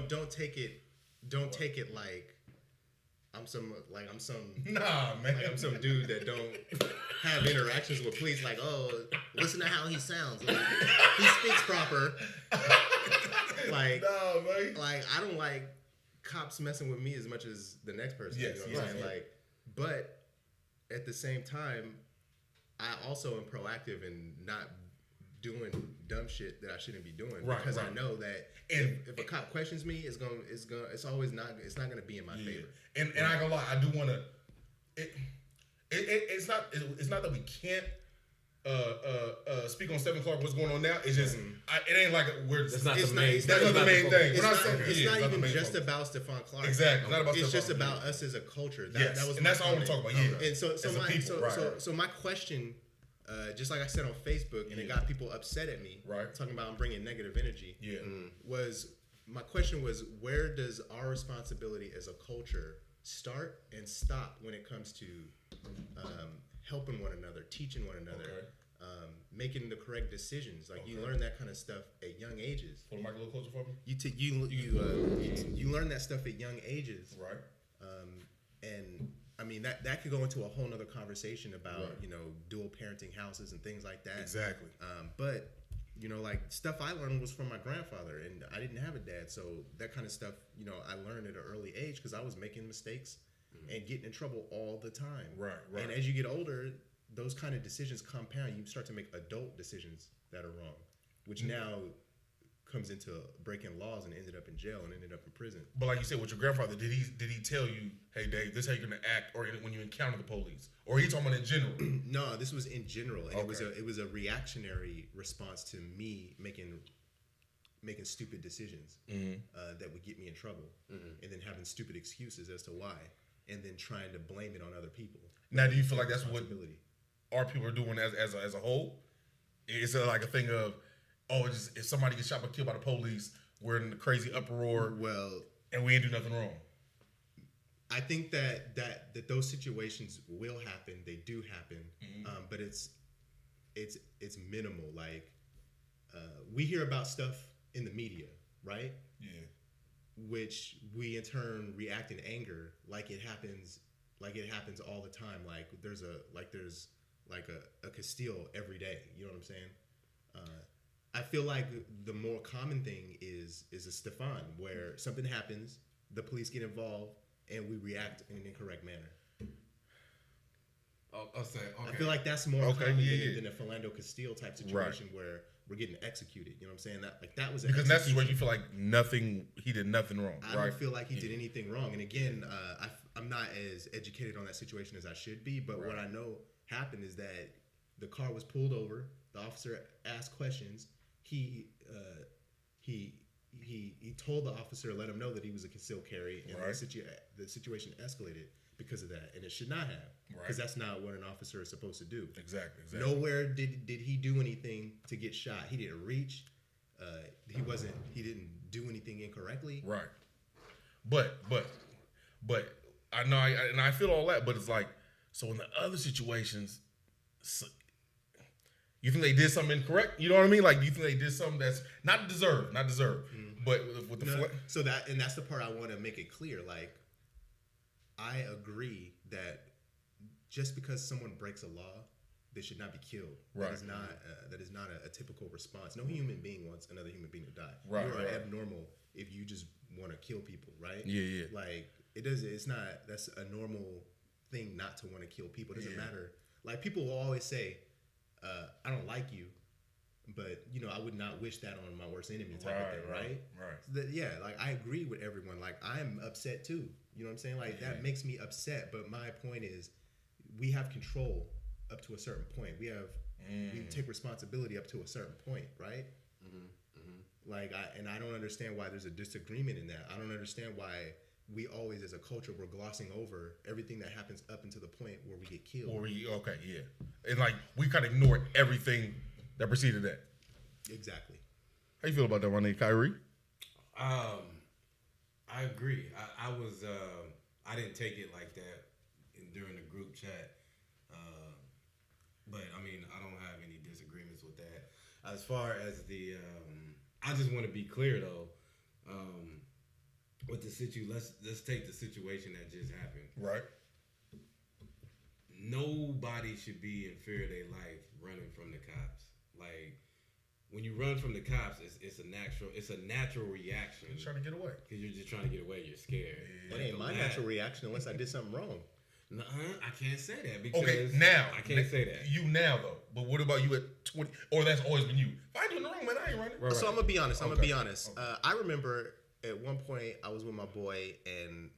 Don't take it. Don't take it like I'm some Nah, man. like I'm some dude that don't have interactions with police. Like, oh, listen to how he sounds. Like, he speaks proper. Like, nah, man. like I don't like cops messing with me as much as the next person. Yes, you know what I'm saying? yes. Like, but at the same time, I also am proactive in not doing dumb shit that I shouldn't be doing because I know that if a cop questions me, it's not gonna be in my favor. And I ain't gonna lie, I do wanna. It's not that we can't speak on Stephon Clark. What's going on now? It's just it ain't like we're. That's not the main thing. It's not even just about Stephon Clark. Exactly. Not about it's Stephon just Clark. about us as a culture. Yes. And that's all I want to talk about. Yeah. And so my question. Just like I said on Facebook, and it got people upset at me, talking about I'm bringing negative energy. Yeah, my question was, where does our responsibility as a culture start and stop when it comes to helping one another, teaching one another, making the correct decisions? Like you learn that kind of stuff at young ages. Pull the mic a little closer for me. You learn that stuff at young ages, right? And I mean that could go into a whole nother conversation about dual parenting houses and things like that. Exactly. But like stuff I learned was from my grandfather, and I didn't have a dad, so that kind of stuff I learned at an early age because I was making mistakes and getting in trouble all the time. Right. And as you get older, those kind of decisions compound. You start to make adult decisions that are wrong, which now comes into breaking laws and ended up in jail and ended up in prison. But like you said, with your grandfather, did he tell you, hey Dave, this is how you're gonna act, or when you encounter the police, or he talking about in general? No, this was in general, and it was a reactionary response to me making stupid decisions that would get me in trouble, and then having stupid excuses as to why, and then trying to blame it on other people. Now, do you feel like that's what our people are doing as a whole? Is it like a thing of, oh, it's just, if somebody gets shot or killed by the police, we're in a crazy uproar, and we ain't do nothing wrong? I think that those situations will happen. They do happen, but it's minimal. Like we hear about stuff in the media, right? Yeah. Which we in turn react in anger, like it happens all the time. Like there's a Castile every day. You know what I'm saying? I feel like the more common thing is a Stephon, where something happens, the police get involved, and we react in an incorrect manner. I'll say, okay. I feel like that's more common than a Philando Castile type situation where we're getting executed. You know what I'm saying? That was because that's where you feel like he did nothing wrong. I don't feel like he did anything wrong. And again, I'm not as educated on that situation as I should be. But what I know happened is that the car was pulled over. The officer asked questions. He told the officer, let him know that he was a concealed carry, and the situation escalated because of that, and it should not have, because that's not what an officer is supposed to do. Exactly. Nowhere did he do anything to get shot. He didn't reach. He didn't do anything incorrectly. Right. But I know, and I feel all that, but it's like, so in the other situations, you think they did something incorrect? You know what I mean? Like, do you think they did something that's not deserved, but with the that's the part I want to make it clear. Like, I agree that just because someone breaks a law, they should not be killed. Right. That is not a typical response. No human being wants another human being to die. Right. You are abnormal if you just want to kill people, right? Yeah. Like it's not. That's a normal thing not to want to kill people. It doesn't matter. Like people will always say, I don't like you, but I would not wish that on my worst enemy type of thing, right? Right. Like I agree with everyone. Like I'm upset too. You know what I'm saying? Like that makes me upset. But my point is, we have control up to a certain point. We take responsibility up to a certain point, right? Like I don't understand why there's a disagreement in that. I don't understand why we always, as a culture, we're glossing over everything that happens up until the point where we get killed. And like we kind of ignore everything that preceded that. Exactly. How you feel about that, Ronnie? Kyrie? I agree. I was I didn't take it like that during the group chat, but I mean I don't have any disagreements with that. As far as the, I just want to be clear though. with the let's take the situation that just happened. Right. Nobody should be in fear of their life running from the cops. Like when you run from the cops, it's a natural reaction. You're trying to get away because you're just trying to get away. You're scared. It ain't my natural reaction unless I did something wrong. I can't say that because now I can't say that. You now though, but what about you at 20? Or that's always been you. If I ain't doing the wrong, man, I ain't running. Right. So I'm gonna be honest. Okay. I remember at one point I was with my boy and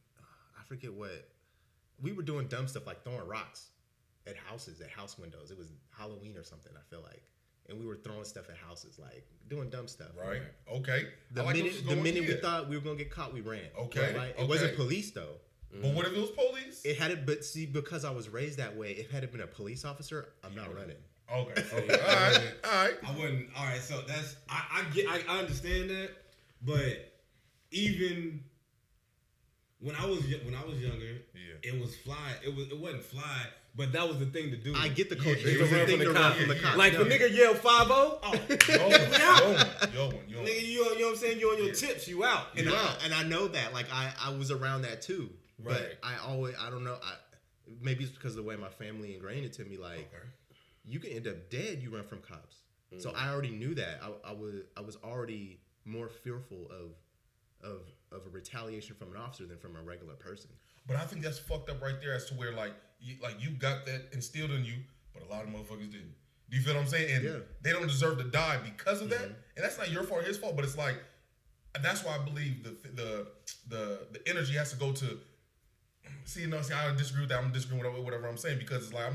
I forget what we were doing dumb stuff like throwing rocks at houses, at house windows. It was Halloween or something. I feel like. And we were throwing stuff at houses, like doing dumb stuff. Right. Okay. The minute we thought we were gonna get caught, we ran. Okay. Right? It wasn't police though. But what if it was police? It had it, but see, because I was raised that way, if it had been a police officer, I'm not running. Okay. All right. I wouldn't. All right. So that's I understand that, but even when I was younger, it was fly. It wasn't fly. But that was the thing to do. I get the culture. It was the thing to run from the cops. Like, the nigga yelled 5-0, yo. Nigga, you know what I'm saying? You on your tips, you out. And I know that. Like, I was around that too. But I don't know. Maybe it's because of the way my family ingrained it to me. Like, you can end up dead. You run from cops. Mm-hmm. So I already knew that. I was already more fearful of a retaliation from an officer than from a regular person. But I think that's fucked up right there as to where you got that instilled in you, but a lot of motherfuckers didn't. Do you feel what I'm saying? And they don't deserve to die because of that. And that's not your fault, his fault. But it's like that's why I believe the energy has to go to. See, I disagree with that. I'm disagreeing with whatever I'm saying because it's like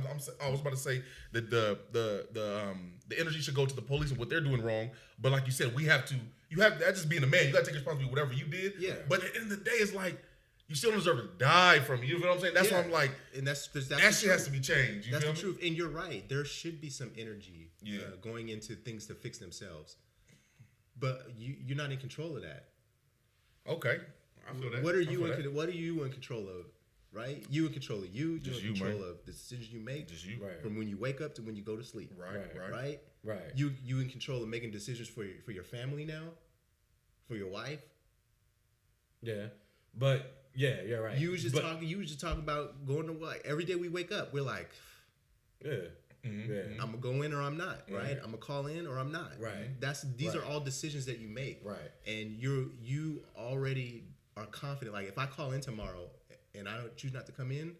I was about to say that the energy should go to the police and what they're doing wrong. But like you said, you have that just being a man. You got to take responsibility for whatever you did. Yeah. But at the end of the day, it's like. You still deserve to die from it. You know what I'm saying? That's why I'm like, and that shit has to be changed. That's the truth. And you're right. There should be some energy going into things to fix themselves. But you're not in control of that. Okay, I feel that. What are you in control of? Right? You in control of you. You're in control of the decisions you make. Just you. From when you wake up to when you go to sleep. Right. You in control of making decisions for your family now, for your wife. Yeah, but. Yeah, you're right. You was just talking about going to work. Every day we wake up, we're like, I'm gonna go in or I'm not, right? I'm gonna call in or I'm not. Right. These are all decisions that you make. Right. And you already are confident. Like if I call in tomorrow and I choose not to come in,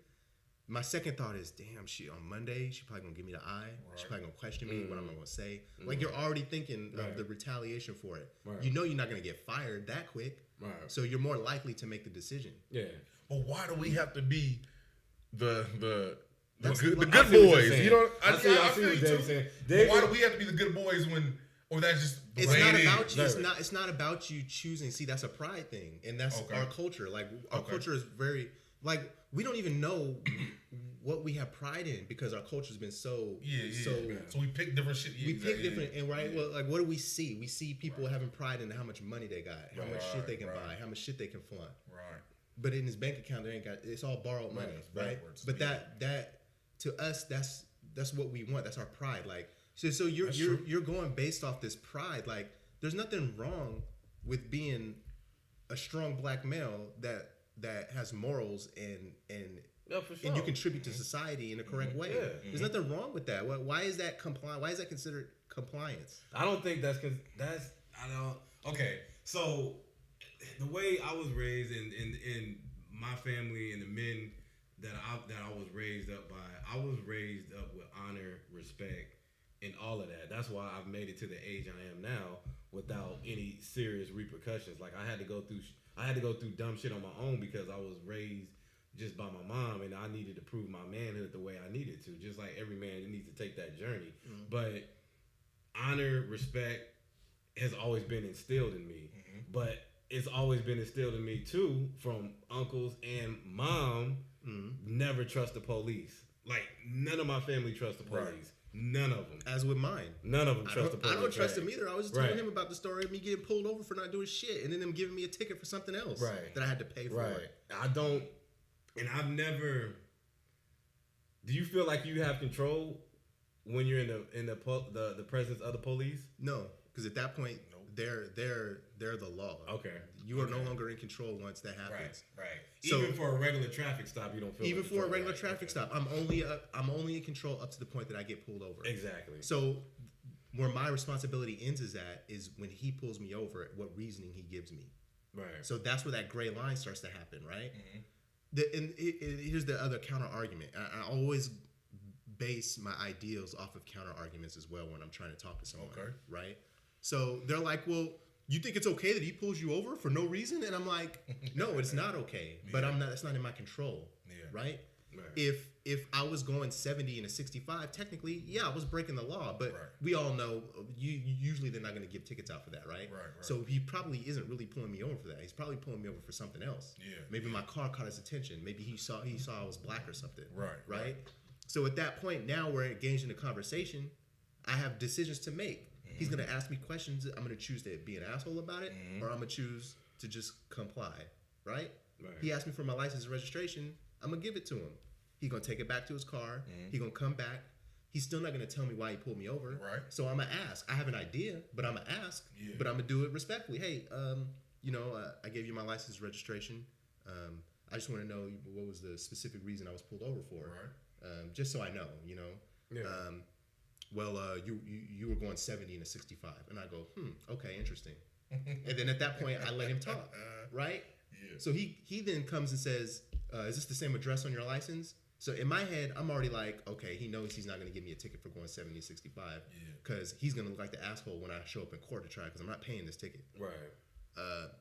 my second thought is, damn, on Monday, she probably gonna give me the eye. Right. She probably gonna question me, what I'm gonna say. Like you're already thinking of the retaliation for it. Right. You know you're not gonna get fired that quick. Right. So you're more likely to make the decision. Yeah. But why do we have to be the good boys? You know, I feel you too. Why do we have to be the good boys or that's just the way it is? It's not about you choosing. See, that's a pride thing, and that's our culture. Like our culture is very like we don't even know what we have pride in because our culture's been so. So we pick different shit. We pick different, and well, like what do we see? We see people having pride in how much money they got, how much shit they can buy, how much shit they can flaunt. Right. But in his bank account, they ain't got. It's all borrowed money, right? But that to us, that's what we want. That's our pride. Like so you're going based off this pride. Like there's nothing wrong with being a strong black male that has morals and you contribute to society in a correct way. Yeah. There's nothing wrong with that. Why is that compliant? Why is that considered compliance? I don't think that's because Okay, so the way I was raised in my family and the men that I was raised up by, I was raised up with honor, respect, and all of that. That's why I've made it to the age I am now without any serious repercussions. Like I had to go through dumb shit on my own because I was raised just by my mom, and I needed to prove my manhood the way I needed to, just like every man needs to take that journey. Mm-hmm. But honor, respect has always been instilled in me, but it's always been instilled in me too from uncles and mom. Never trust the police. Like none of my family trust the police. Right. None of them. As with mine. None of them trust the police. I don't trust them either. I was just telling him about the story of me getting pulled over for not doing shit, and then them giving me a ticket for something else that I had to pay for. Right. I don't. And I've never. Do you feel like you have control when you're in the presence of the police? No, because at that point, they're the law. Okay. You are no longer in control once that happens. Right. So, even for a regular traffic stop, you don't feel. Even for a regular traffic stop, I'm only in control up to the point that I get pulled over. Exactly. So where my responsibility ends is when he pulls me over, what reasoning he gives me. Right. So that's where that gray line starts to happen, right? Mm-hmm. Here's the other counter argument. I always base my ideals off of counter arguments as well when I'm trying to talk to someone. Okay. Right? So they're like, well, you think it's okay that he pulls you over for no reason? And I'm like, no, it's not okay. But it's not in my control. Yeah. Right? If I was going 70 and a 65, technically, yeah, I was breaking the law. But we all know usually they're not going to give tickets out for that, right? So he probably isn't really pulling me over for that. He's probably pulling me over for something else. Yeah. Maybe my car caught his attention. Maybe he saw I was black or something. Right. So at that point, now we're engaged in a conversation. I have decisions to make. Mm-hmm. He's going to ask me questions. I'm going to choose to be an asshole about it, or I'm going to choose to just comply, right? He asked me for my license and registration. I'm going to give it to him. He's going to take it back to his car. He's going to come back. He's still not going to tell me why he pulled me over. Right. So I'm going to ask. I have an idea, but I'm going to ask. Yeah. But I'm going to do it respectfully. Hey, I gave you my license and registration. I just want to know what was the specific reason I was pulled over for. Right. Just so I know, Yeah. You were going 70 and a 65. And I go, okay, interesting. And then at that point, I let him talk, right? Yeah. So he then comes and says, is this the same address on your license? So in my head, I'm already like, okay, he knows he's not going to give me a ticket for going 70 and 65 because he's going to look like the asshole when I show up in court to try because I'm not paying this ticket. Right.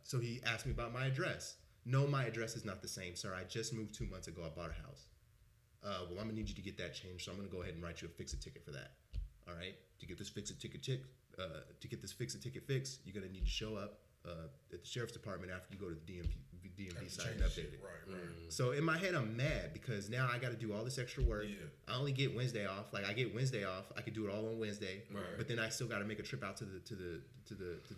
So he asked me about my address. No, my address is not the same, sir. I just moved 2 months ago. I bought a house. Well, I'm going to need you to get that changed, so I'm going to go ahead and write you a fix-it ticket for that. All right? To get this fix-it ticket fixed, you're going to need to show up at the sheriff's department after you go to the DMV site and update it. Right. So in my head, I'm mad because now I got to do all this extra work. Yeah. I only get Wednesday off. Like I get Wednesday off. I could do it all on Wednesday. Right. But then I still got to make a trip out to the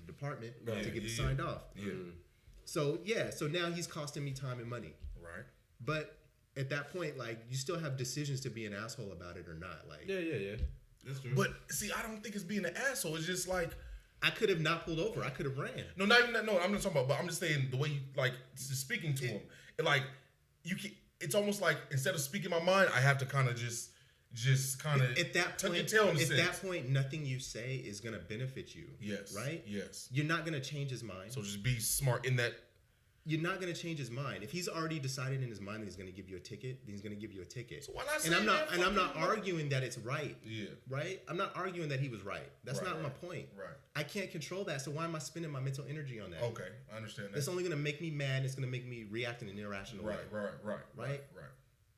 department to get it signed off. Yeah. So now he's costing me time and money. Right. But at that point, like you still have decisions to be an asshole about it or not. Like yeah. That's true. But see, I don't think it's being an asshole. It's just like I could have not pulled over. I could have ran. No, not even that. No, I'm not talking about. But I'm just saying the way you like speaking to him. Like you can. It's almost like instead of speaking my mind, I have to kind of just kind of at that point. That point, nothing you say is gonna benefit you. Yes. Right. Yes. You're not gonna change his mind. So just be smart in that. You're not going to change his mind. If he's already decided in his mind that he's going to give you a ticket, then he's going to give you a ticket. So why not and I'm not arguing that it's right. Yeah. Right? I'm not arguing that he was right. That's not my point. Right. I can't control that. So why am I spending my mental energy on that? Okay, I understand that. It's only going to make me mad. It's going to make me react in an irrational way. Right.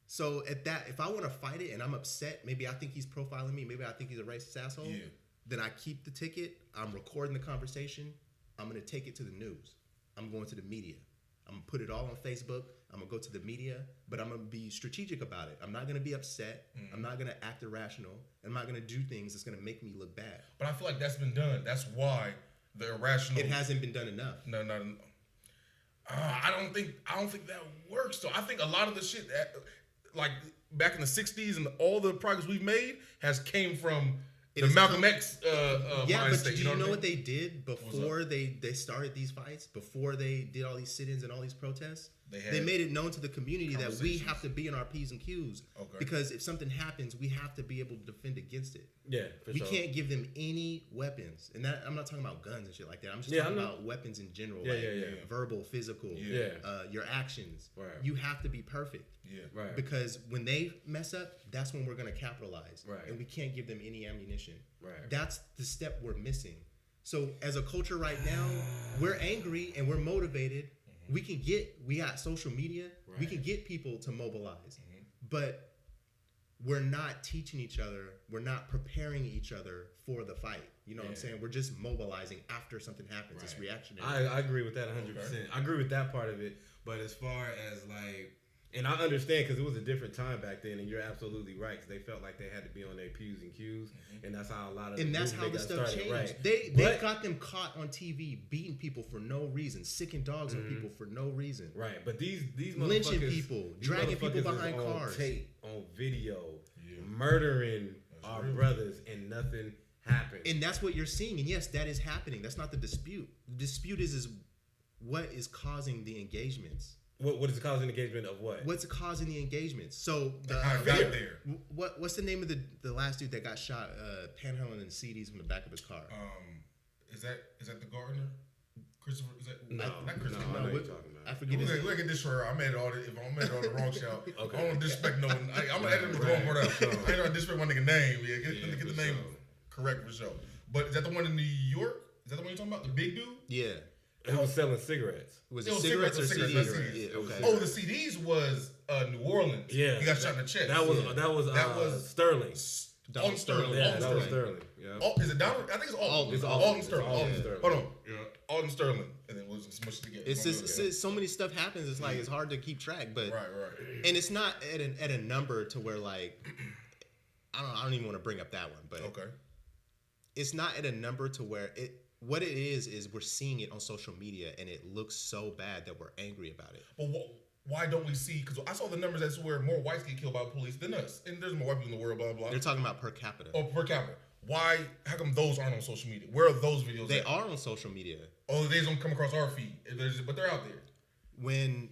So at that, if I want to fight it and I'm upset, maybe I think he's profiling me. Maybe I think he's a racist asshole. Yeah. Then I keep the ticket. I'm recording the conversation. I'm going to take it to the news. I'm going to the media. I'm going to put it all on Facebook. I'm going to go to the media, but I'm going to be strategic about it. I'm not going to be upset. I'm not going to act irrational. I'm not going to do things that's going to make me look bad. But I feel like that's been done. That's why the irrational... It hasn't been done enough. No. I don't think that works, though. I think a lot of the shit, like back in the 60s and all the progress we've made has came from... The Malcolm X mindset. But do you know what they did before they started these fights? Before they did all these sit-ins and all these protests? They made it known to the community that we have to be in our P's and Q's. Okay. Because if something happens, we have to be able to defend against it. Yeah, we can't give them any weapons. And that I'm not talking about guns and shit like that. I'm just talking about weapons in general. Verbal, physical, your actions. Right. You have to be perfect. Yeah. Right. Because when they mess up, that's when we're going to capitalize. Right. And we can't give them any ammunition. Right. That's the step we're missing. So as a culture right now, we're angry and we're motivated. We got social media. Right. We can get people to mobilize. But we're not teaching each other. We're not preparing each other for the fight. You know what I'm saying? We're just mobilizing after something happens. Right. It's reactionary. I agree with that 100%. Okay. I agree with that part of it. But as far as like... And I understand because it was a different time back then, and you're absolutely right because they felt like they had to be on their P's and Q's, and that's how a lot of that's how the stuff changed. Right. They got them caught on TV beating people for no reason, sicking dogs on people for no reason. Right, but these lynching people, dragging people behind cars, on tape, on video, murdering our brothers, and nothing happen. And that's what you're seeing. And yes, that is happening. That's not the dispute. The dispute is what is causing the engagements. What is causing engagement of what? What's causing the engagements? So what's the name of the last dude that got shot panhandling in CDs from the back of his car? Is that the gardener? Christopher? Is that not Christopher? No, I know what you're talking about. I forget his name. Look at this for her. I made it all the wrong shout. Okay. I don't disrespect no one. I'm gonna edit the wrong part out. I ain't gonna disrespect my nigga name. Yeah, get the name correct for sure. But is that the one in New York? Is that the one you're talking about? The big dude? Yeah. It was selling cigarettes. Was it cigarettes or CDs? Yeah, okay. Oh, the CDs was New Orleans. Yeah. He got shot in the chest. That was Sterling. Alton Sterling. Yeah, that was Sterling. Yeah. Is it Donald? I think it's Alton. It's Alton Sterling. Alton Sterling. Hold on. Yeah. Alton Sterling. And then we'll just smush it together. It's just so many stuff happens. It's like it's hard to keep track. But right. And it's not at a number to where like I don't even want to bring up that one. But okay. It's not at a number to where what it is we're seeing it on social media and it looks so bad that we're angry about it. But why don't we see? Because I saw the numbers that's where more whites get killed by police than us, and there's more white people in the world. Blah blah. They're talking about per capita. Oh, per capita. Why? How come those aren't on social media? Where are those videos? They are on social media. Oh, they don't come across our feed, but they're out there. When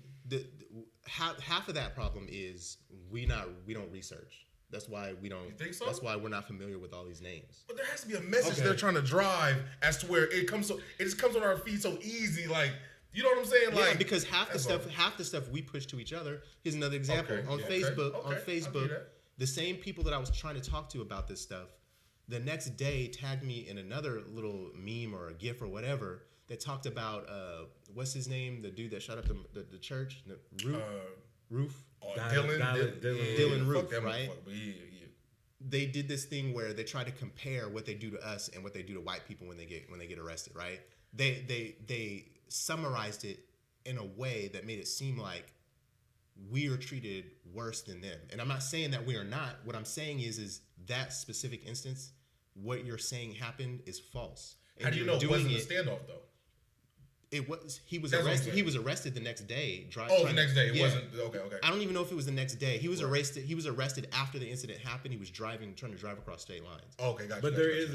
half of that problem is we don't research. That's why we don't. You think so? That's why we're not familiar with all these names. But there has to be a message they're trying to drive as to where it comes. It just comes on our feed so easy, like you know what I'm saying? Yeah, like because half the stuff we push to each other. Here's another example on Facebook. The same people that I was trying to talk to about this stuff, the next day tagged me in another little meme or a GIF or whatever that talked about what's his name, the dude that shut up the church, Roof. Dylan Roof, right? Yeah. They did this thing where they try to compare what they do to us and what they do to white people when they get arrested, right? They summarized it in a way that made it seem like we are treated worse than them. And I'm not saying that we are not. What I'm saying is that specific instance, what you're saying happened is false. How do you know it wasn't a standoff though? It was. He was arrested. He was arrested the next day. The next day. It wasn't. Okay. I don't even know if it was the next day. He was arrested. He was arrested after the incident happened. He was trying to drive across state lines. Okay, gotcha. But there is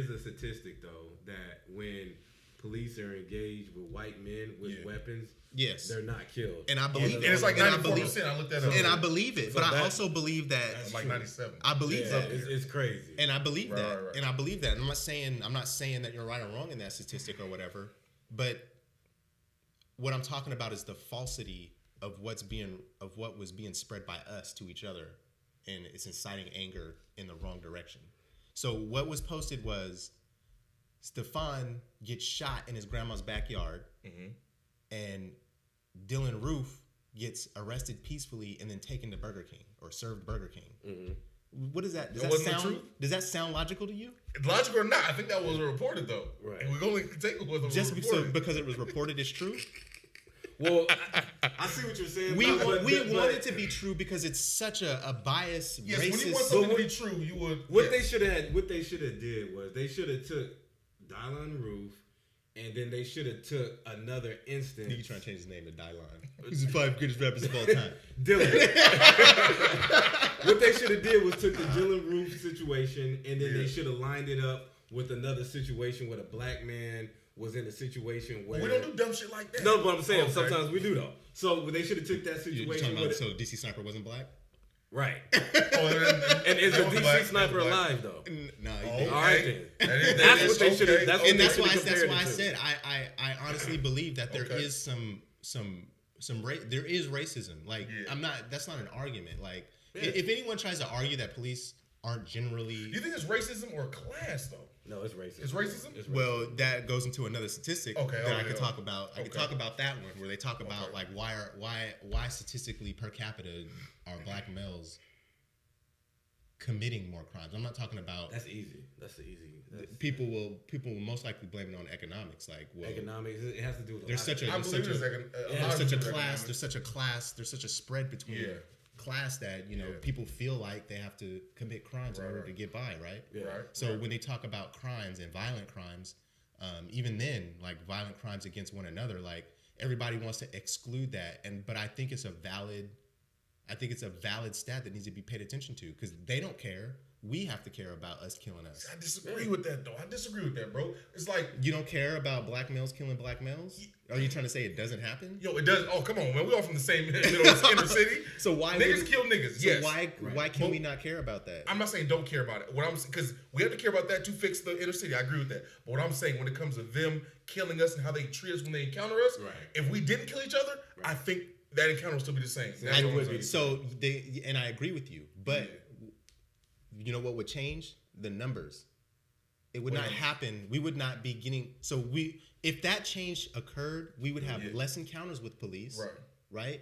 a statistic though that when police are engaged with white men with weapons, yes, they're not killed. And I believe it. And it's like 94%. I looked that up. And I believe it. But I also believe that it's like 97. I believe that. It's crazy. And I believe that. Right. And I believe that. I'm not saying that you're right or wrong in that statistic or whatever. But what I'm talking about is the falsity of what was being spread by us to each other, and it's inciting anger in the wrong direction. So what was posted was Stephon gets shot in his grandma's backyard, and Dylan Roof gets arrested peacefully and then taken to Burger King or served Burger King. What is that? Does that sound logical to you? Logical or not? I think that was reported though. Right. And we only take it was just reported. because it was reported is true. Well, I see what you're saying. We want it to be true because it's such a biased, yes, racist. When you want something to be true, you would. What they should have did was they should have took Dylan Roof, and then they should have took another instance. You trying to change his name to Dylan? He's the 5 greatest rappers of all time. Dylan. What they should have did was took the Dylan Roof situation, and then they should have lined it up with another situation where a black man was in a situation where we don't do dumb shit like that. No, but I'm saying sometimes we do though. So they should have took that situation. So DC Sniper wasn't black, right? And is a DC Sniper alive though? No. All right then. That's what they should have. That's why I said I honestly believe that there is some there is racism. Like that's not an argument. Like if anyone tries to argue that police aren't generally, do you think it's racism or class though? No, it's racism. It's racism? It's racism. Well, that goes into another statistic that I could talk about. I could talk about that one where they talk about like why statistically per capita are black males committing more crimes. I'm not talking about that's easy. People will most likely blame it on economics. Like economics, it has to do with there's such a spread between class that people feel like they have to commit crimes in order to get by, right? Yeah. So when they talk about crimes and violent crimes, even then, like violent crimes against one another, like everybody wants to exclude that, but I think it's a valid stat that needs to be paid attention to because they don't care. we have to care about us killing us. I disagree with that, though. I disagree with that, bro. It's like... You don't care about black males killing black males? Are you trying to say it doesn't happen? Yo, it does. Oh, come on, man. We all from the same inner city. So why... Niggas kill niggas, so yes. why can we not care about that? I'm not saying don't care about it. Because we have to care about that to fix the inner city. I agree with that. But what I'm saying, when it comes to them killing us and how they treat us when they encounter us, if we didn't kill each other, I think that encounter would still be the same. And I agree with you. But you know what would change? The numbers. It would not happen. We would not be getting... If that change occurred, we would have less encounters with police. Right?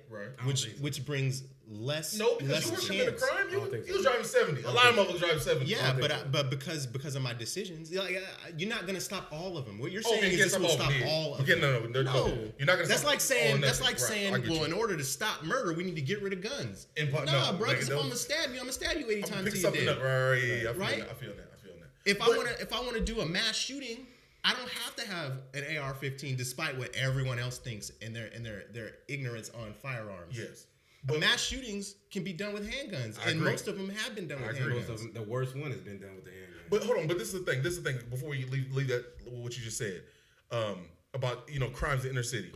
Which brings less No, because you chance. were committing a crime. You was driving 70. A lot of motherfuckers driving 70. Yeah, but because of my decisions, you're not gonna stop all of them. What you're saying is this will stop all of them. No, you're not gonna. That's like saying well, in order to stop murder, we need to get rid of guns. Nah, bro. If I'm gonna stab you, I'm gonna stab you 80 times till you're dead. Right? I feel that. If I wanna do a mass shooting, I don't have to have an AR-15, despite what everyone else thinks and their ignorance on firearms. Yes, but mass shootings can be done with handguns, and most of them have been done with handguns. The worst one has been done with the handgun. But hold on, but this is the thing. Before you leave that, what you just said about crimes in inner city.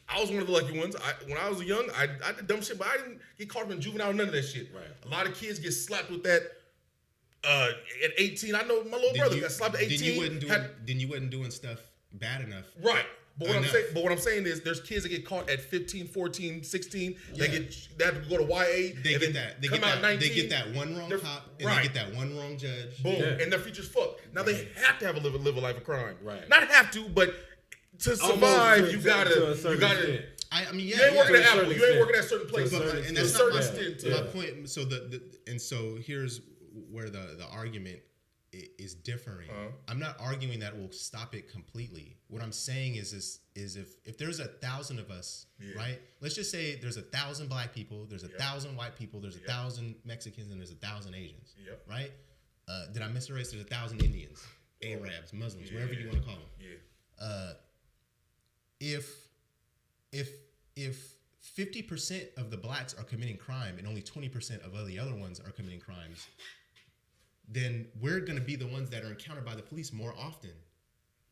I was one of the lucky ones. When I was young, I did dumb shit, but I didn't get caught up in juvenile, none of that shit. Right. A lot of kids get slapped with that. At 18, I know my little brother got slapped at 18. Then you wasn't doing stuff bad enough. Right. But what I'm saying is there's kids that get caught at 15, 14, 16. They have to go to YA. They get that one wrong cop and they get that one wrong judge. Boom. Yeah. And their future's fucked. Now they have to have live a life of crime. Right. Not have to, but to survive, you gotta. You ain't working at Apple. You ain't working at certain places. And that's not my point. So here's where the argument is differing. I'm not arguing that we'll stop it completely. What I'm saying is if there's 1,000 of us, right? Let's just say there's 1,000 black people, there's 1,000 white people, there's 1,000 Mexicans, and there's 1,000 Asians, right? Did I miss a race? There's 1,000 Indians, Arabs, Muslims, whatever you want to call them. If 50% of the blacks are committing crime and only 20% of all the other ones are committing crimes, then we're going to be the ones that are encountered by the police more often.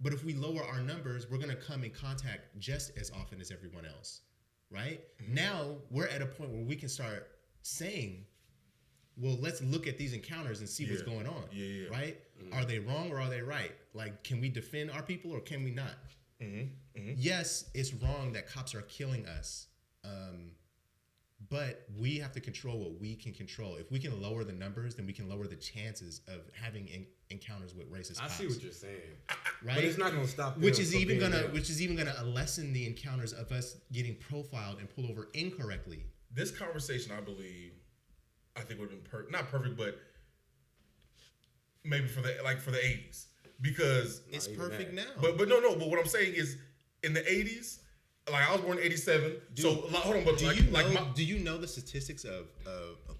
But if we lower our numbers, we're going to come in contact just as often as everyone else, right? Mm-hmm. Now we're at a point where we can start saying, well, let's look at these encounters and see what's going on, right? Mm-hmm. Are they wrong or are they right? Like, can we defend our people or can we not? Mm-hmm. Mm-hmm. Yes, it's wrong that cops are killing us. But we have to control what we can control. If we can lower the numbers, then we can lower the chances of having encounters with racist cops. I see what you're saying, right? But it's not going to stop. Which is even gonna lessen the encounters of us getting profiled and pulled over incorrectly. This conversation, I think would have been not perfect, but maybe for the 80s, because it's perfect now. But no. But what I'm saying is, in the 80s. Like I was born in '87, so hold on. But do you know the statistics of?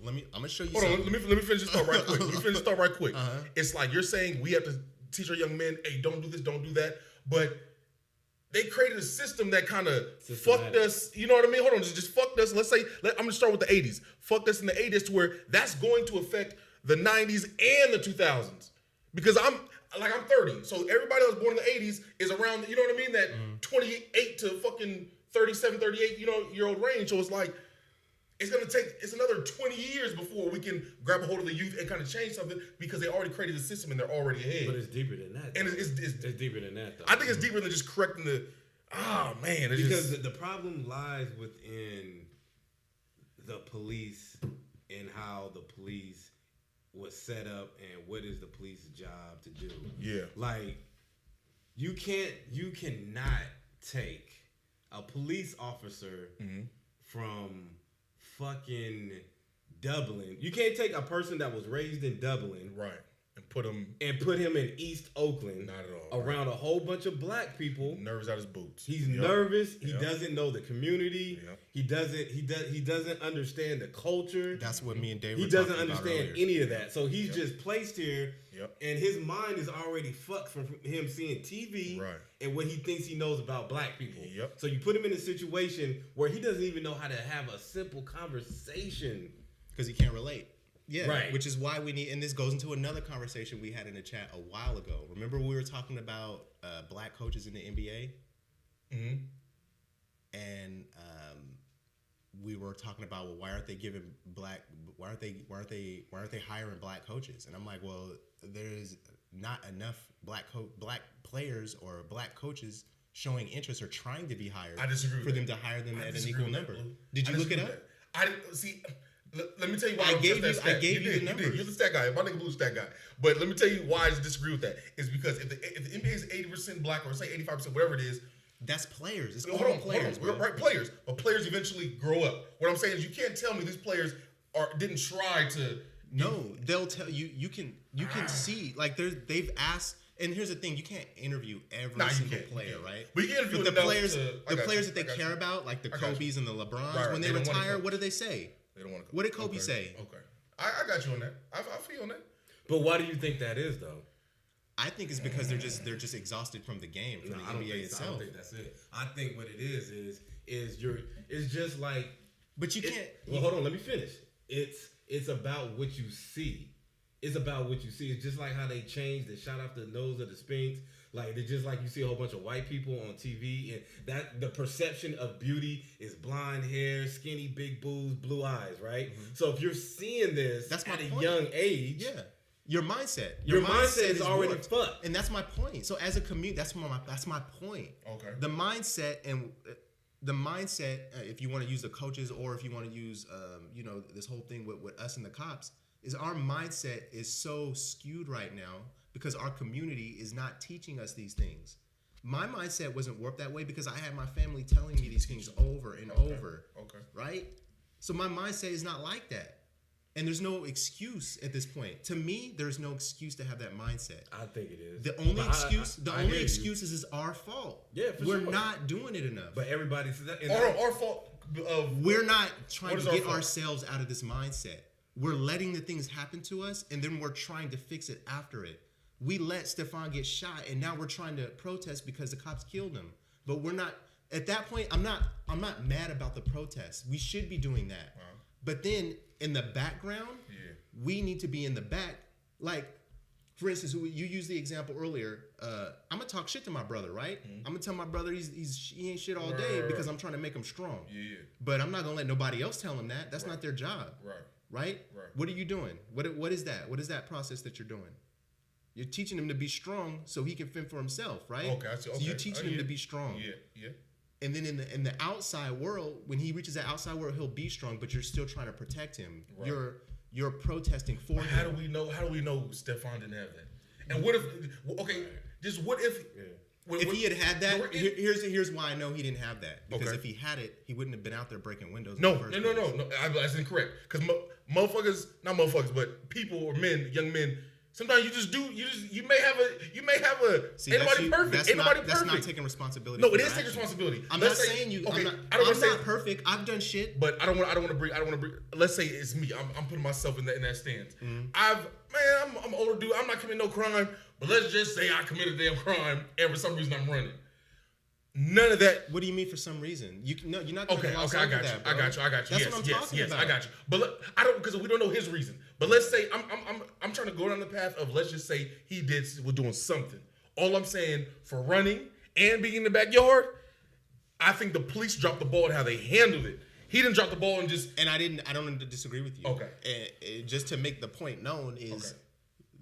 I'm gonna show you. Hold on, let me finish this thought right quick. It's like you're saying we have to teach our young men, hey, don't do this, don't do that. But they created a system that kind of fucked us. You know what I mean? Hold on, just fucked us. I'm gonna start with the '80s. Fucked us in the '80s to where that's going to affect the '90s and the 2000s. Because I'm 30, so everybody that was born in the 80s is around, you know what I mean, that 28 to fucking 37, 38, year old range. So it's like, it's another 20 years before we can grab a hold of the youth and kind of change something, because they already created a system and they're already ahead. But it's deeper than that. And it's deeper than that, though. I think it's deeper than just correcting because the problem lies within the police and how the police was set up and what is the police's job to do. Yeah. Like, you cannot take a police officer from fucking Dublin. You can't take a person that was raised in Dublin. Right. And put him in East Oakland. Not at all. Around a whole bunch of black people. Nervous out his boots. He's nervous. He doesn't know the community. Yep. He doesn't understand the culture. That's what me and Dave He doesn't understand any of that. So he's just placed here, and his mind is already fucked from him seeing TV and what he thinks he knows about black people. Yep. So you put him in a situation where he doesn't even know how to have a simple conversation because he can't relate. Yeah, right. Which is why we need, and this goes into another conversation we had in the chat a while ago. Remember we were talking about black coaches in the NBA, and we were talking about, well, why aren't they hiring black coaches? And I'm like, well, there's not enough black players or black coaches showing interest or trying to be hired. I disagree with for them to hire them at an equal number. Did you look it up? I didn't see. Let me tell you why I gave you the numbers. You're the stat guy. My nigga Blue's stat guy. But let me tell you why I disagree with that. Is because if the NBA is 80% black, or say 85%, whatever it is, that's players. It's all players. We're right, players. But players eventually grow up. What I'm saying is, you can't tell me these players didn't try to. No, they'll tell you. You can see, like, they've asked. And here's the thing: you can't interview every single player, right? But you can interview the players that they care about, like the Kobe's and the LeBrons, when they retire, what do they say? They don't want to. What did Kobe say? Okay, I got you on that. I feel on that. But why do you think that is, though? I think it's because they're just exhausted from the game, from the NBA itself. I don't think that's it. I think what it is it's just like. But you can't. Well, hold on. Let me finish. It's about what you see. It's about what you see. It's just like how they changed the shot off the nose of the Sphinx. Like, it's just like you see a whole bunch of white people on TV, and that the perception of beauty is blonde hair, skinny, big boobs, blue eyes, right? Mm-hmm. So if you're seeing this at a young age, yeah, your mindset is already fucked, and that's my point. So as a community, that's my point. Okay, the mindset if you want to use the coaches or if you want to use this whole thing with us and the cops, is our mindset is so skewed right now because our community is not teaching us these things. My mindset wasn't warped that way because I had my family telling me these things over and over. Okay. Right? So my mindset is not like that. And there's no excuse at this point. To me, there's no excuse to have that mindset. I think it is. The only excuse is our fault. Yeah, for We're not doing it enough. But everybody says that. Our fault. We're not trying to get ourselves out of this mindset. We're letting the things happen to us, and then we're trying to fix it after it. We let Stephon get shot, and now we're trying to protest because the cops killed him. But we're not at that point. I'm not mad about the protest. We should be doing that. Wow. But then in the background, we need to be in the back. Like, for instance, you used the example earlier. I'm gonna talk shit to my brother, right? Mm-hmm. I'm gonna tell my brother he ain't shit all day because I'm trying to make him strong. Yeah. But I'm not gonna let nobody else tell him that. That's not their job. Right? What are you doing? What is that? What is that process that you're doing? You're teaching him to be strong so he can fend for himself, right? Okay, I see. Okay. So you're teaching him to be strong. Yeah. And then in the outside world, when he reaches that outside world, he'll be strong, but you're still trying to protect him. Right. You're protesting for him. How do we know Stephon didn't have that? And what if if he had that, here's why I know he didn't have that. Because if he had it, he wouldn't have been out there breaking windows. No. That's incorrect. Because motherfuckers, not motherfuckers, but people or men, young men, sometimes you may have a. See, ain't nobody perfect. That's not taking responsibility. No, it is taking responsibility. I'm not saying you. Okay, I'm not perfect. I've done shit. But I don't want to bring. Let's say it's me. I'm putting myself in that stance. Mm-hmm. I'm an older dude. I'm not committing no crime. But let's just say I committed a damn crime, and for some reason I'm running. None of that. What do you mean for some reason? You're not. Okay, I got you. That, I got you. That's what I'm talking about. I got you. But I don't, because we don't know his reason. But let's say I'm trying to go down the path of, let's just say he was doing something. All I'm saying, for running and being in the backyard, I think the police dropped the ball and how they handled it. He didn't drop the ball and just. And I don't disagree with you. Okay. And just to make the point known is,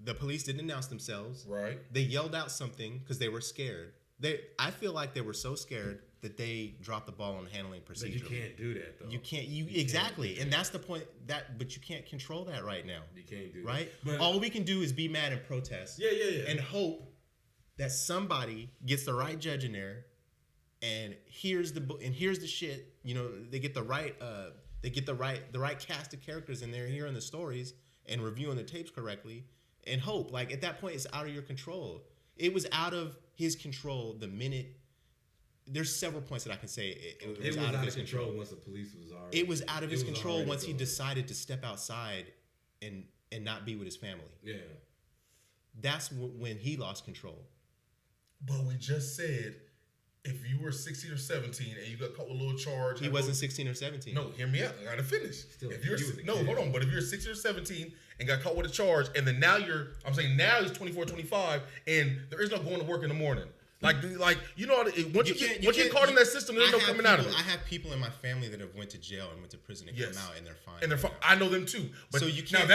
the police didn't announce themselves. Right. They yelled out something because they were scared. I feel like they were so scared that they dropped the ball on handling procedure. But you can't do that, though. You can't. Exactly, and that's the point. But you can't control that right now. You can't do right. But all we can do is be mad and protest. Yeah. And hope that somebody gets the right judge in there, and here's the shit. They get the right. They get the right cast of characters in there, hearing the stories and reviewing the tapes correctly, and hope. Like, at that point, it's out of your control. It was out of his control the minute. There's several points that I can say it was out of his control once the police was already. It was out of his control once he decided to step outside and not be with his family. Yeah, that's when he lost control. But we just said if you were 16 or 17 and you got caught with a little charge, he wasn't 16 or 17. No, hear me out. I gotta finish. Still, if you're hold on. But if you're 16 or 17 and got caught with a charge, and then now now he's 24, 25, and there is no going to work in the morning. Like you know, once you get caught in that system, there's no coming out of it. I have people in my family that have went to jail and went to prison and come out and they're fine. And they're fine. I know them too. But so you can't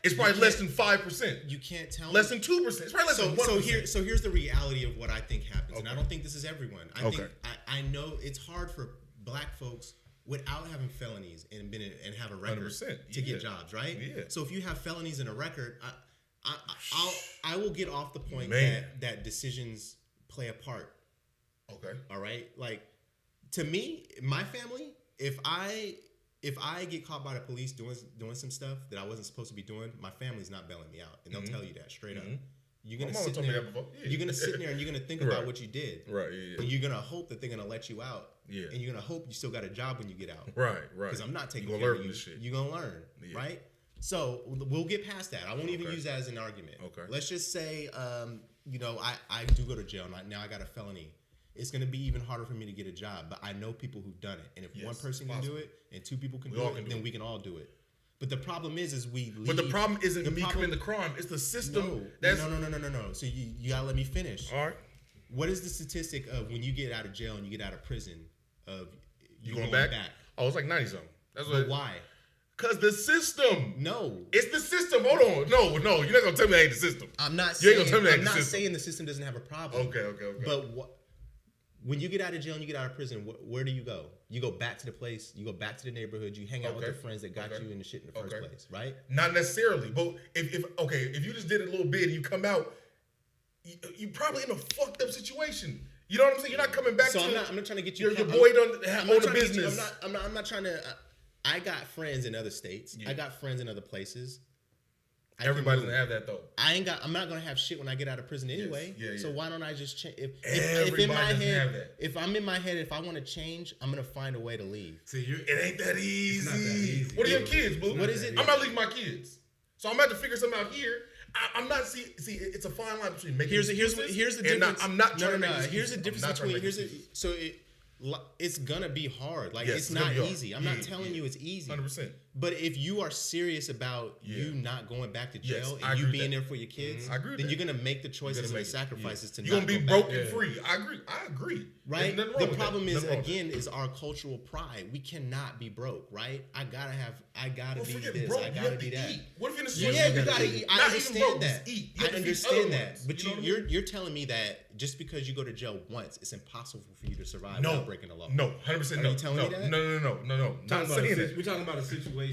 it's probably less than 5%. You can't tell less than 2%. It's probably less than 1%. So here's the reality of what I think happens, and I don't think this is everyone. I know it's hard for black folks without having felonies and have a record to get jobs, right? Yeah. So if you have felonies and a record, I will get off the point that decisions play a part. Okay. All right. Like, to me, my family, if I get caught by the police doing some stuff that I wasn't supposed to be doing, my family's not bailing me out, and they'll tell you that straight up. You're gonna sit there. You're gonna sit there and you're gonna think about what you did. Right. Yeah. And you're gonna hope that they're gonna let you out. Yeah. And you're gonna hope you still got a job when you get out. Right. Because I'm not taking care of you. You're gonna learn, right? So we'll get past that. I won't even use that as an argument. Okay. Let's just say, I do go to jail. Now I got a felony. It's going to be even harder for me to get a job. But I know people who've done it. And if one person can do it and two people can do it, then we can all do it. But the problem is we leave. But the problem isn't me committing the crime. It's the system. No. So you got to let me finish. All right. What is the statistic of when you get out of jail and you get out of prison of you going back? Oh, it's like 90-something. That's what. But why? Because the system. No. It's the system. Hold on. No. You're not going to tell me I ain't the system. I'm not saying the system doesn't have a problem. Okay. But when you get out of jail and you get out of prison, where do you go? You go back to the place. You go back to the neighborhood. You hang out with your friends that got you in the shit in the first place, right? Not necessarily. But if you just did it a little bit and you come out, you probably in a fucked up situation. You know what I'm saying? You're not coming back. So I'm not trying to get you. Your boy don't own a business. I'm not trying to. I got friends in other states. Yeah. I got friends in other places. Everybody doesn't have that though. I'm not gonna have shit when I get out of prison anyway. Yes. Yeah. So why don't I just change? If in my head, if I'm in my head, if I want to change, I'm gonna find a way to leave. See, it ain't that easy. It's not that easy. What are your kids, boo? What is it? I'm not leaving my kids, so I'm gonna have to figure something out here. I'm not see. It's a fine line between making. Here's the difference. I'm not trying to make Here's the difference between it's gonna be hard. Like it's not easy. I'm not telling you it's easy. 100%. But if you are serious about you not going back to jail and you being there for your kids, then you're gonna make the choices and the sacrifices to not go back. You're gonna be broke and free. I agree. Right? The problem is is our cultural pride. We cannot be broke, right? I gotta be this. I gotta be that. What if you gotta eat? I understand that. I understand that. But you're telling me that just because you go to jail once, it's impossible for you to survive without breaking the law. No, 100% no. Are you telling me that? No. We're talking about a situation. I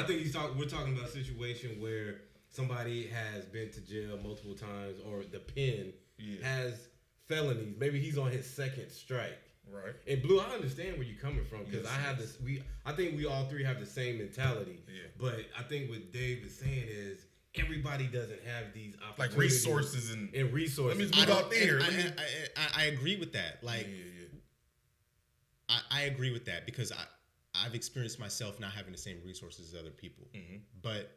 think we're talking about a situation where somebody has been to jail multiple times, or the pen has felonies. Maybe he's on his second strike. Right. And Blue, I understand where you're coming from because I have this. I think we all three have the same mentality. Yeah. But I think what Dave is saying is everybody doesn't have these opportunities, like resources and resources. Let me move out there. I agree with that. Like, I agree with that because I've experienced myself not having the same resources as other people, but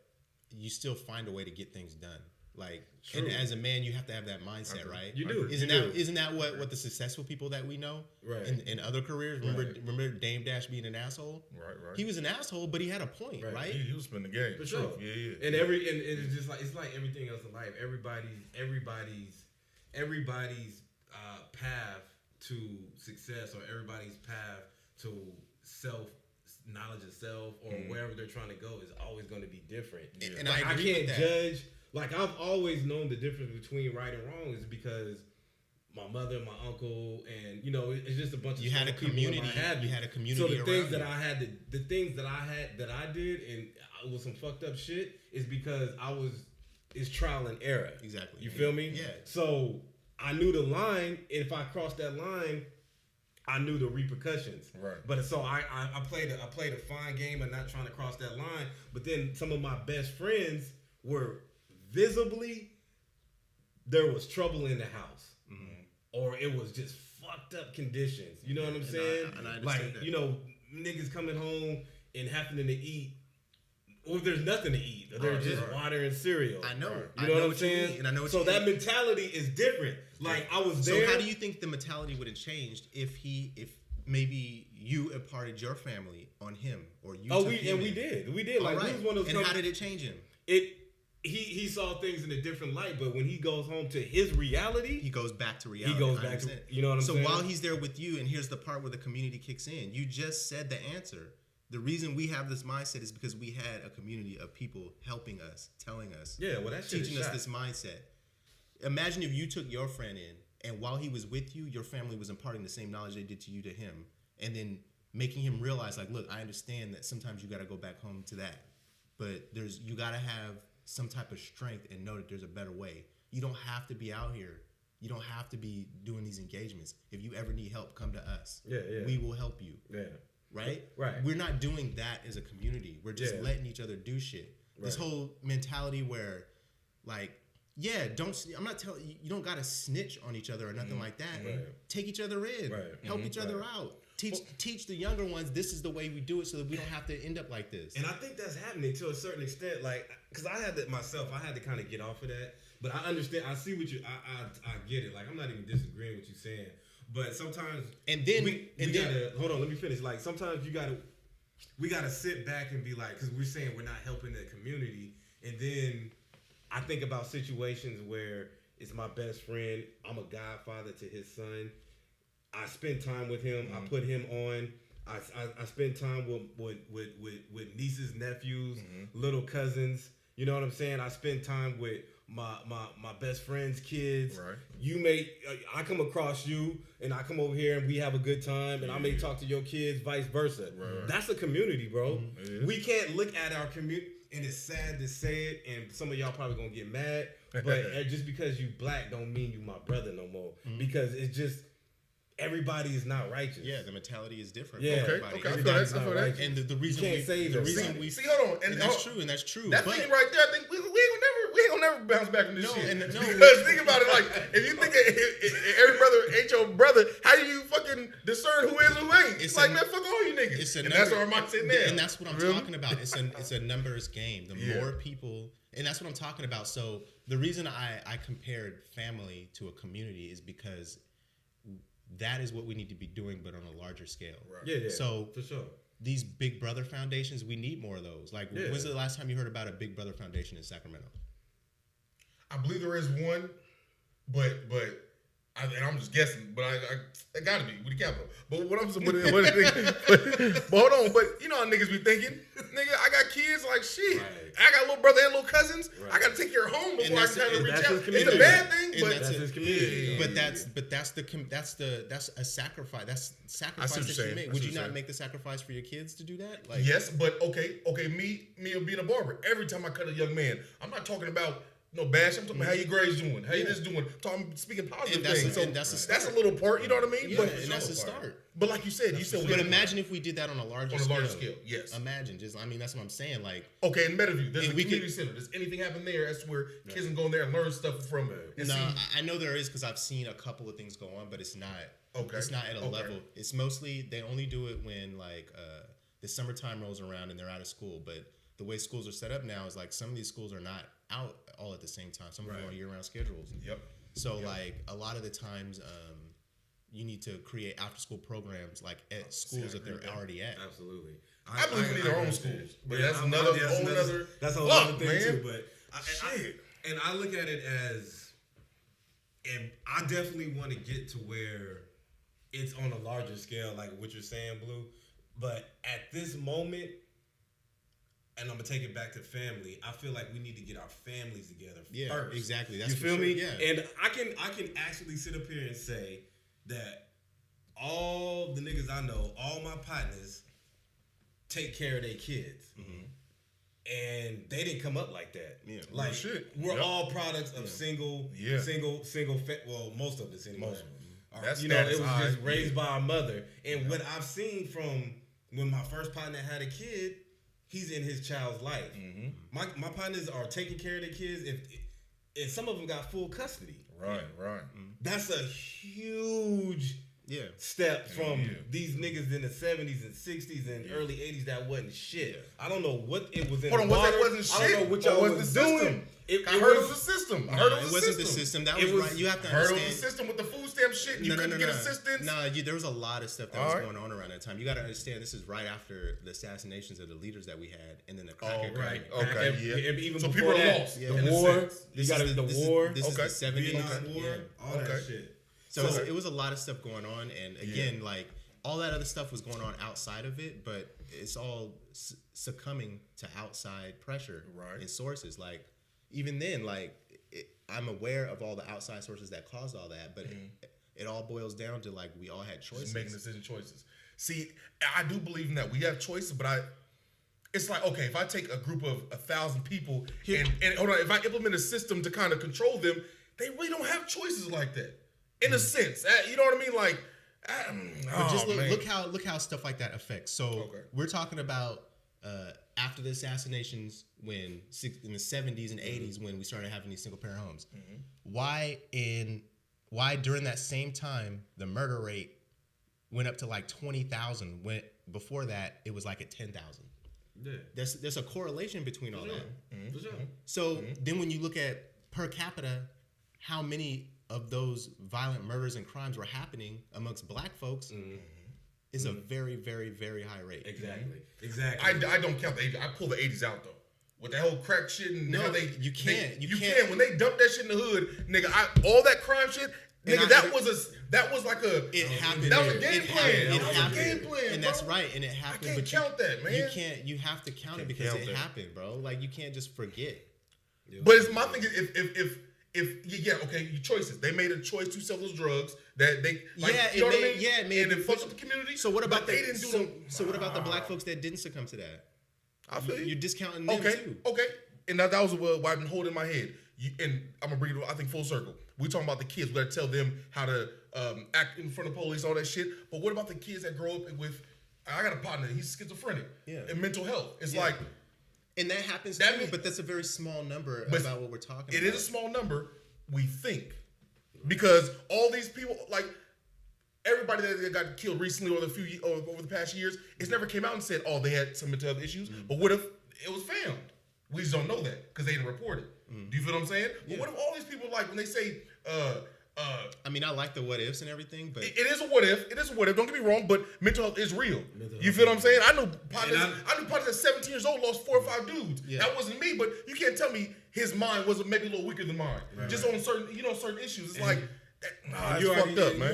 you still find a way to get things done. Like, and as a man, you have to have that mindset, right? You do. Isn't that what the successful people that we know, right, in other careers? Remember Dame Dash being an asshole? Right. He was an asshole, but he had a point, right? He was spinning the game. For sure. Yeah. And it's just like everything else in life. Everybody's path to success, or everybody's path to knowledge of self, or wherever they're trying to go, is always going to be different. And like, I agree can't with that. judge. Like, I've always known the difference between right and wrong is because my mother, my uncle, and it's just a bunch of you had a community. You had a community. So the things that I did, and it was some fucked up shit, is because it's trial and error. Exactly. You feel me? Yeah. So I knew the line, and if I crossed that line, I knew the repercussions. Right. But so I played a fine game of not trying to cross that line. But then some of my best friends were visibly, there was trouble in the house, or it was just fucked up conditions. You know what I'm saying? I like that. niggas coming home and happening to eat or if there's nothing to eat, or there's just water and cereal. I know. You know what I'm saying? And I know what so that mentality is different. Like I was there. So how do you think the mentality would have changed if maybe you imparted your family on him, or you? We did. Like right. we was one of those. And how did it change him? He saw things in a different light, but when he goes home to his reality, he goes back to reality. He goes back to, you know what I'm saying? So while he's there with you, and here's the part where the community kicks in. You just said the answer. The reason we have this mindset is because we had a community of people helping us, telling us, teaching us this mindset. Imagine if you took your friend in, and while he was with you, your family was imparting the same knowledge they did to you to him, and then making him realize, like, look, I understand that sometimes you got to go back home to that, but you got to have some type of strength and know that there's a better way. You don't have to be out here. You don't have to be doing these engagements. If you ever need help, come to us. We will help you. Right? We're not doing that as a community. We're just letting each other do shit. This whole mentality where, like, I'm not telling you don't gotta snitch on each other or nothing like that. Take each other in. Help each other out. Teach the younger ones this is the way we do it so that we don't have to end up like this. And I think that's happening to a certain extent. Like, because I had that myself. I had to kind of get off of that. But I understand. I see what I get it. Like, I'm not even disagreeing with you saying. But sometimes, we gotta hold on. Let me finish. Like sometimes we gotta sit back and be like, because we're saying we're not helping the community, and then I think about situations where it's my best friend. I'm a godfather to his son. I spend time with him. I put him on. I spend time with nieces, nephews, little cousins. You know what I'm saying? I spend time with my best friend's kids. Right. I come across you and I come over here and we have a good time and I may talk to your kids, vice versa. Right. That's a community, bro. We can't look at our community, and it's sad to say it, and some of y'all probably gonna get mad, but just because you black don't mean you my brother no more. Because it's just everybody is not righteous. Yeah, the mentality is different. Yeah, okay. I feel that. And the reason hold on, and that's true, and that's true. That thing right there, I think we ain't gonna never bounce back from this shit. Because think about it, like if you think every brother ain't your brother, how do you fucking discern who is and who ain't? It's like, man, fuck all you niggas. That's our mindset there. And that's what I'm talking about. It's a numbers game. The more people, and that's what I'm talking about. So the reason I compared family to a community is because that is what we need to be doing, but on a larger scale. Right. Yeah. So for sure, these Big Brother foundations, we need more of those. Like, when's the last time you heard about a Big Brother foundation in Sacramento? I believe there is one, but I'm just guessing. But I gotta be with the capital. But what I'm saying, but hold on. But you know how niggas be thinking, nigga, I got kids like shit. Right. I got a little brother and little cousins. Right. I gotta take care of home before I can kind of reach out. It's a bad thing, but that's his community. That's a sacrifice. That's sacrifice that you make. Would you not make the sacrifice for your kids to do that? Like, yes, but okay. Me being a barber. Every time I cut a young man, I'm not talking about no bash. I'm talking about how your grades doing, how you this doing. Speaking positive things. So that's a little part. You know what I mean? Yeah, and that's a start. But like you said, But imagine if we did that on a larger scale. Yes. Imagine, that's what I'm saying. Like, okay, in Meadowview, there's a community center. Does anything happen there as to where kids can go in there and learn stuff from it? No, I know there is because I've seen a couple of things go on, but it's not. Okay. It's not at a level. It's mostly they only do it when like the summertime rolls around and they're out of school. But the way schools are set up now is like some of these schools are not out all at the same time. Some of them are year-round schedules. Yep. So like a lot of the times, you need to create after-school programs like at schools that they're already at. Absolutely. I believe we need our own schools, but that's another whole other. That's a whole other thing too. But I look at it as, and I definitely want to get to where it's on a larger scale, like what you're saying, Blue. But at this moment, and I'm gonna take it back to family, I feel like we need to get our families together first. Exactly. That's you feel me? Yeah. And I can actually sit up here and say that all the niggas I know, all my partners, take care of their kids. And they didn't come up like that. Yeah. Like we're all products of single, well, most of us anyway. It was just raised by a mother. And what I've seen from when my first partner had a kid, he's in his child's life. My partners are taking care of their kids. If some of them got full custody. Right. That's a huge step from these niggas in the 70s and 60s and early 80s that wasn't shit. I don't know what it was in Hold on, the water. wasn't shit? I don't know what y'all was doing. I heard it was the system. I heard it was wasn't the system. That was right. You have to understand. Heard it was the system with the food stamp shit. And you couldn't get assistance. There was a lot of stuff that was going on around that time. You got to understand. This is right after the assassinations of the leaders that we had, and then the crack. Okay. And even so before people are that, lost. The war. You got the war. This is the 70s. Vietnam War. All that shit. So it was a lot of stuff going on, and again, like all that other stuff was going on outside of it, but it's all succumbing to outside pressure and sources. Like even then, like I'm aware of all the outside sources that caused all that, but it all boils down to like we all had choices. Just making decision choices. See, I do believe in that we have choices, but it's like, okay, if I take a group of 1,000 people and hold on, if I implement a system to kind of control them, they really don't have choices like that. In a sense, you know what I mean? Like, but just look how stuff like that affects. So we're talking about after the assassinations, when in the 70s and 80s, when we started having these single parent homes. Why during that same time the murder rate went up to like 20,000? When before that it was like at 10,000. Yeah, there's a correlation between all that. So then when you look at per capita, how many of those violent murders and crimes were happening amongst black folks is a very, very, very high rate. Exactly. I don't count the 80s. I pull the 80s out though. With that whole crack shit and how they you can't. When they dump that shit in the hood, nigga, all that crime shit, nigga, that was like a it happened. That was a game plan. It was happened. a game plan, and bro. that's right. And it happened. I can't count that, man. You can't. You have to count it because it happened, bro. Like you can't just forget. But it's my thing is if your choices. They made a choice to sell those drugs that they it made and it fucked up the community. So what about they didn't do so what about the black folks that didn't succumb to that? I feel you're discounting them too. Okay. And that was what I've been holding in my head. And I'm gonna bring it, I think, full circle. We talking about the kids. We gotta tell them how to act in front of police, all that shit. But what about the kids that grow up with? I got a partner. He's schizophrenic. And mental health. It's like. And that happens too, but that's a very small number about what we're talking about. It is a small number, we think. Because all these people, like everybody that got killed recently over the past years, it's never came out and said, oh, they had some mental health issues. But what if it was found? We just don't know that because they didn't report it. Do you feel what I'm saying? But what if all these people, like when they say, I mean, I like the what ifs and everything, but it is a what if. It is a what if. Don't get me wrong, but mental health is real. You feel what I'm saying? I knew partners at 17 years old lost 4 or 5 dudes. That wasn't me, but you can't tell me his mind wasn't maybe a little weaker than mine. Just on certain issues. It's like it's fucked up, man.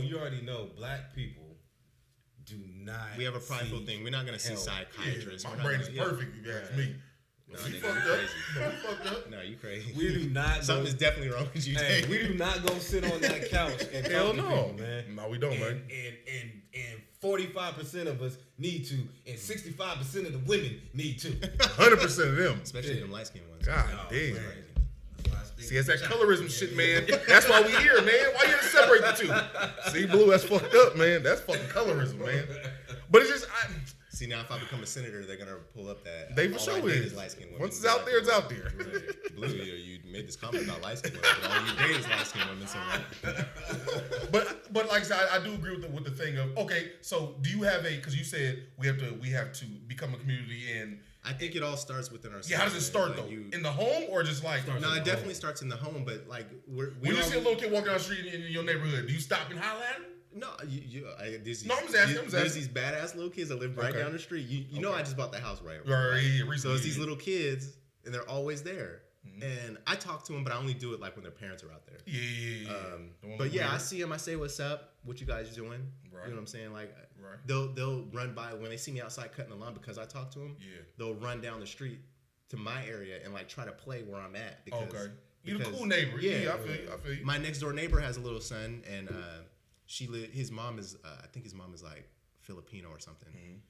You already know. Black people do not. We have a prideful thing. We're not gonna see psychiatrists. My brain is perfect. If you ask me. No, you fucked up. No, you crazy. We do not. Something's definitely wrong with you. Hey, we do not go sit on that couch and talk to people, man. No, we don't, man. And 45% of us need to, and 65% of the women need to. 100% of them, especially them light skinned ones. God damn. See, it's that colorism shit, man. That's why we here, man. Why you have to separate the two? See, Blue, that's fucked up, man. That's fucking colorism, man. But it's just. See, now if I become a senator, they're gonna pull up that. They for sure is. Once it's out there, it's out there. Right. Blue, you made this comment about light skinned women, but all you date is light skinned women. So. But like I said, I do agree with the thing of so do you have because you said we have to become a community and. I think it all starts within ourselves. Yeah, how does it start though? In the home or just like? No, it definitely starts in the home, but like when you see a little kid walking down the street in your neighborhood, do you stop and holler at him? No, I'm just asking. There's these badass little kids that live right down the street. You know, I just bought the house right. So it's these little kids, and they're always there. And I talk to them, but I only do it like when their parents are out there. But yeah, I see them. I say, "What's up? What you guys doing?" Right. You know what I'm saying? Like, they'll run by when they see me outside cutting the lawn because I talk to them. Yeah. They'll run down the street to my area and like try to play where I'm at. Because, you're a cool neighbor. Yeah, I feel you. My next door neighbor has a little son, and his mom is I think his mom is like Filipino or something.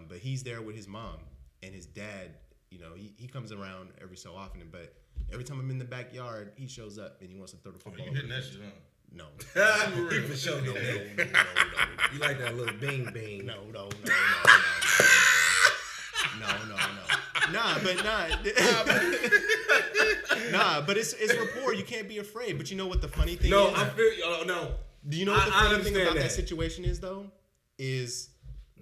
But he's there with his mom and his dad. You know, he comes around every so often, but every time I'm in the backyard, he shows up and he wants to throw the football. You hitting that shit, huh? No. He for sure did that. You like that little bing bing. No. Nah, but it's rapport. You can't be afraid. But you know what the funny thing is? No, I feel no. Do you know what the funny thing about that situation is, though? Is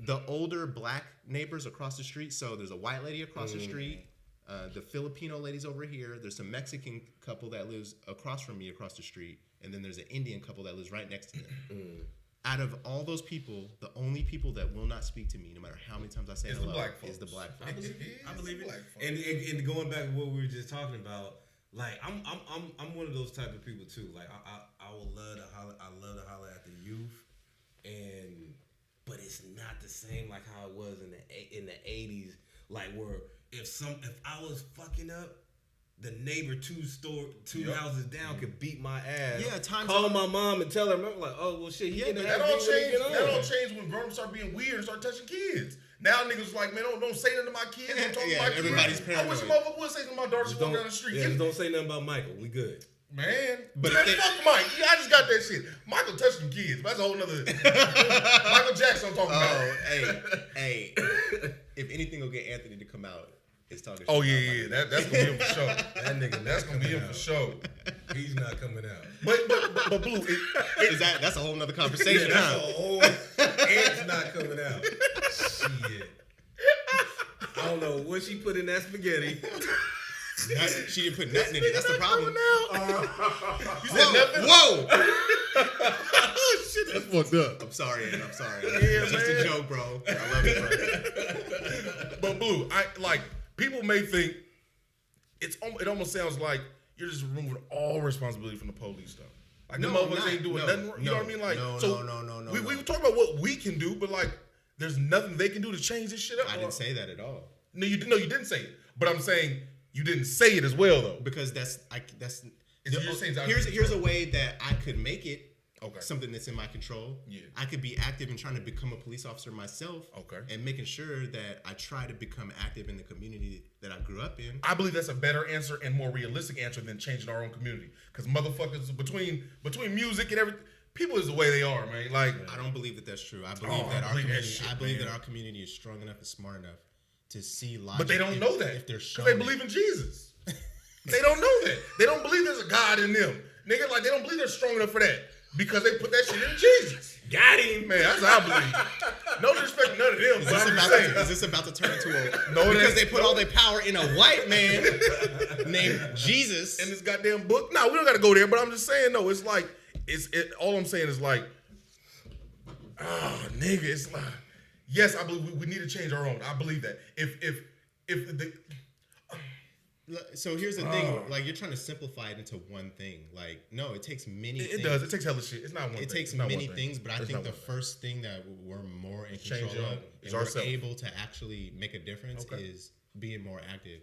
the older black neighbors across the street. So there's a white lady across the street. The Filipino lady's over here. There's a Mexican couple that lives across from me across the street. And then there's an Indian couple that lives right next to them. Out of all those people, the only people that will not speak to me, no matter how many times I say hello, is the black folks. I believe it. And going back to what we were just talking about, like I'm one of those type of people too. Like I will love to holler at the youth, but it's not the same like how it was in the 80s. Like where if I was fucking up, the neighbor two houses down could beat my ass. Yeah, call my mom and tell her. I'm like, oh well, shit. That don't change when grown-ups start being weird and start touching kids. Now niggas like, man, don't say nothing to my kids. Don't talk to my kids. Everybody's paranoid. I wish a motherfucker would say something to my daughter walking down the street. Yeah, don't say nothing about Michael. We good. Man, fuck Mike. Yeah, I just got that shit. Michael touched some kids. That's a whole nother. Michael Jackson I'm talking about. Hey. If anything will get Anthony to come out, it's talking shit. Oh yeah. That's gonna be him for sure. That nigga, that's gonna be him for sure. He's not coming out. But Blue, that's a whole nother conversation. Ant's not coming out. Shit. I don't know what she put in that spaghetti. She didn't put nothing in it. That's the problem. You said nothing? Whoa! Shit, that's fucked up. I'm sorry. Yeah, just a joke, bro. I love it, bro. But Blue, people may think it almost sounds like you're just removing all responsibility from the police stuff. Like the motherfuckers ain't doing nothing. You know what I mean? Like, no. We talk about what we can do, but like, there's nothing they can do to change this shit up. I didn't say that at all. No, you didn't say it. But I'm saying you didn't say it as well, though. Because here's here's a way that I could make it. Okay. Something that's in my control. Yeah. I could be active in trying to become a police officer myself. Okay. And making sure that I try to become active in the community that I grew up in. I believe that's a better answer and more realistic answer than changing our own community. Because motherfuckers between music and everything, people is the way they are, man. Like, I don't believe that that's true. I believe that our community is strong enough and smart enough to see logic. But they don't know that. If they're shown they believe in Jesus. They don't know that. They don't believe there's a God in them. Nigga, like, they don't believe they're strong enough for that. Because they put that shit in Jesus. Got him. Man, that's how I believe. No disrespect to none of them. Is this about to turn into a... No, because they put all their power in a white man named Jesus. In this goddamn book? No, we don't got to go there, but I'm just saying, no, it's like... all I'm saying is like... nigga, it's like... Yes, I believe we need to change our own. I believe that. So here's the thing, like, you're trying to simplify it into one thing. Like, no, it takes many things. It does. It takes hella shit. It's not one thing. It takes many things, but I think the first thing that we're more in control of and we're able to actually make a difference is being more active.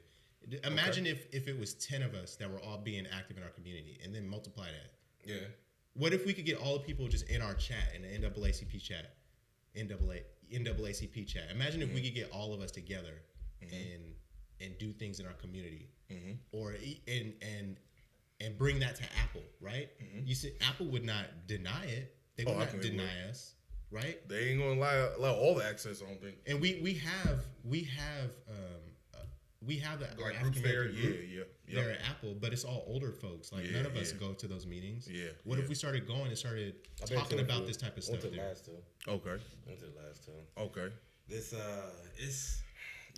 Imagine if it was 10 of us that were all being active in our community, and then multiply that. Yeah. What if we could get all the people just in our chat, in the NAACP chat, NAACP chat? Imagine if we could get all of us together and do things in our community, or and bring that to Apple, right? You said Apple would not deny it; they would not deny us, right? They ain't gonna allow all the access. I don't think. And we have the like groups there, there at Apple, but it's all older folks. Like none of us go to those meetings. Yeah. What if we started going and started talking about this type of stuff? Went to the last two. Okay. Went to the last two. Okay. This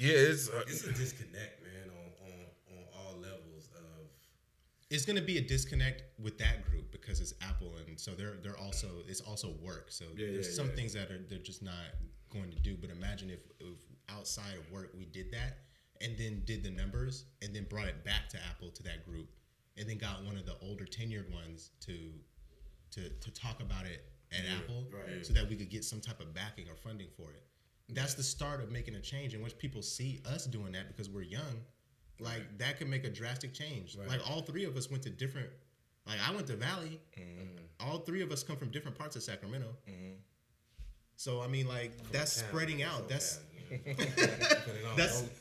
it's a disconnect, man, on all levels of. It's gonna be a disconnect with that group because it's Apple, and so it's also work. So there's some things that they're just not going to do. But imagine if outside of work we did that, and then did the numbers, and then brought it back to Apple, to that group, and then got one of the older tenured ones to talk about it at Apple, so that we could get some type of backing or funding for it. That's the start of making a change in which people see us doing that because we're young. Like, that could make a drastic change. Right. Like, all three of us went to different... Like, I went to Valley. All three of us come from different parts of Sacramento. So, I mean, like, that's spreading out. That's...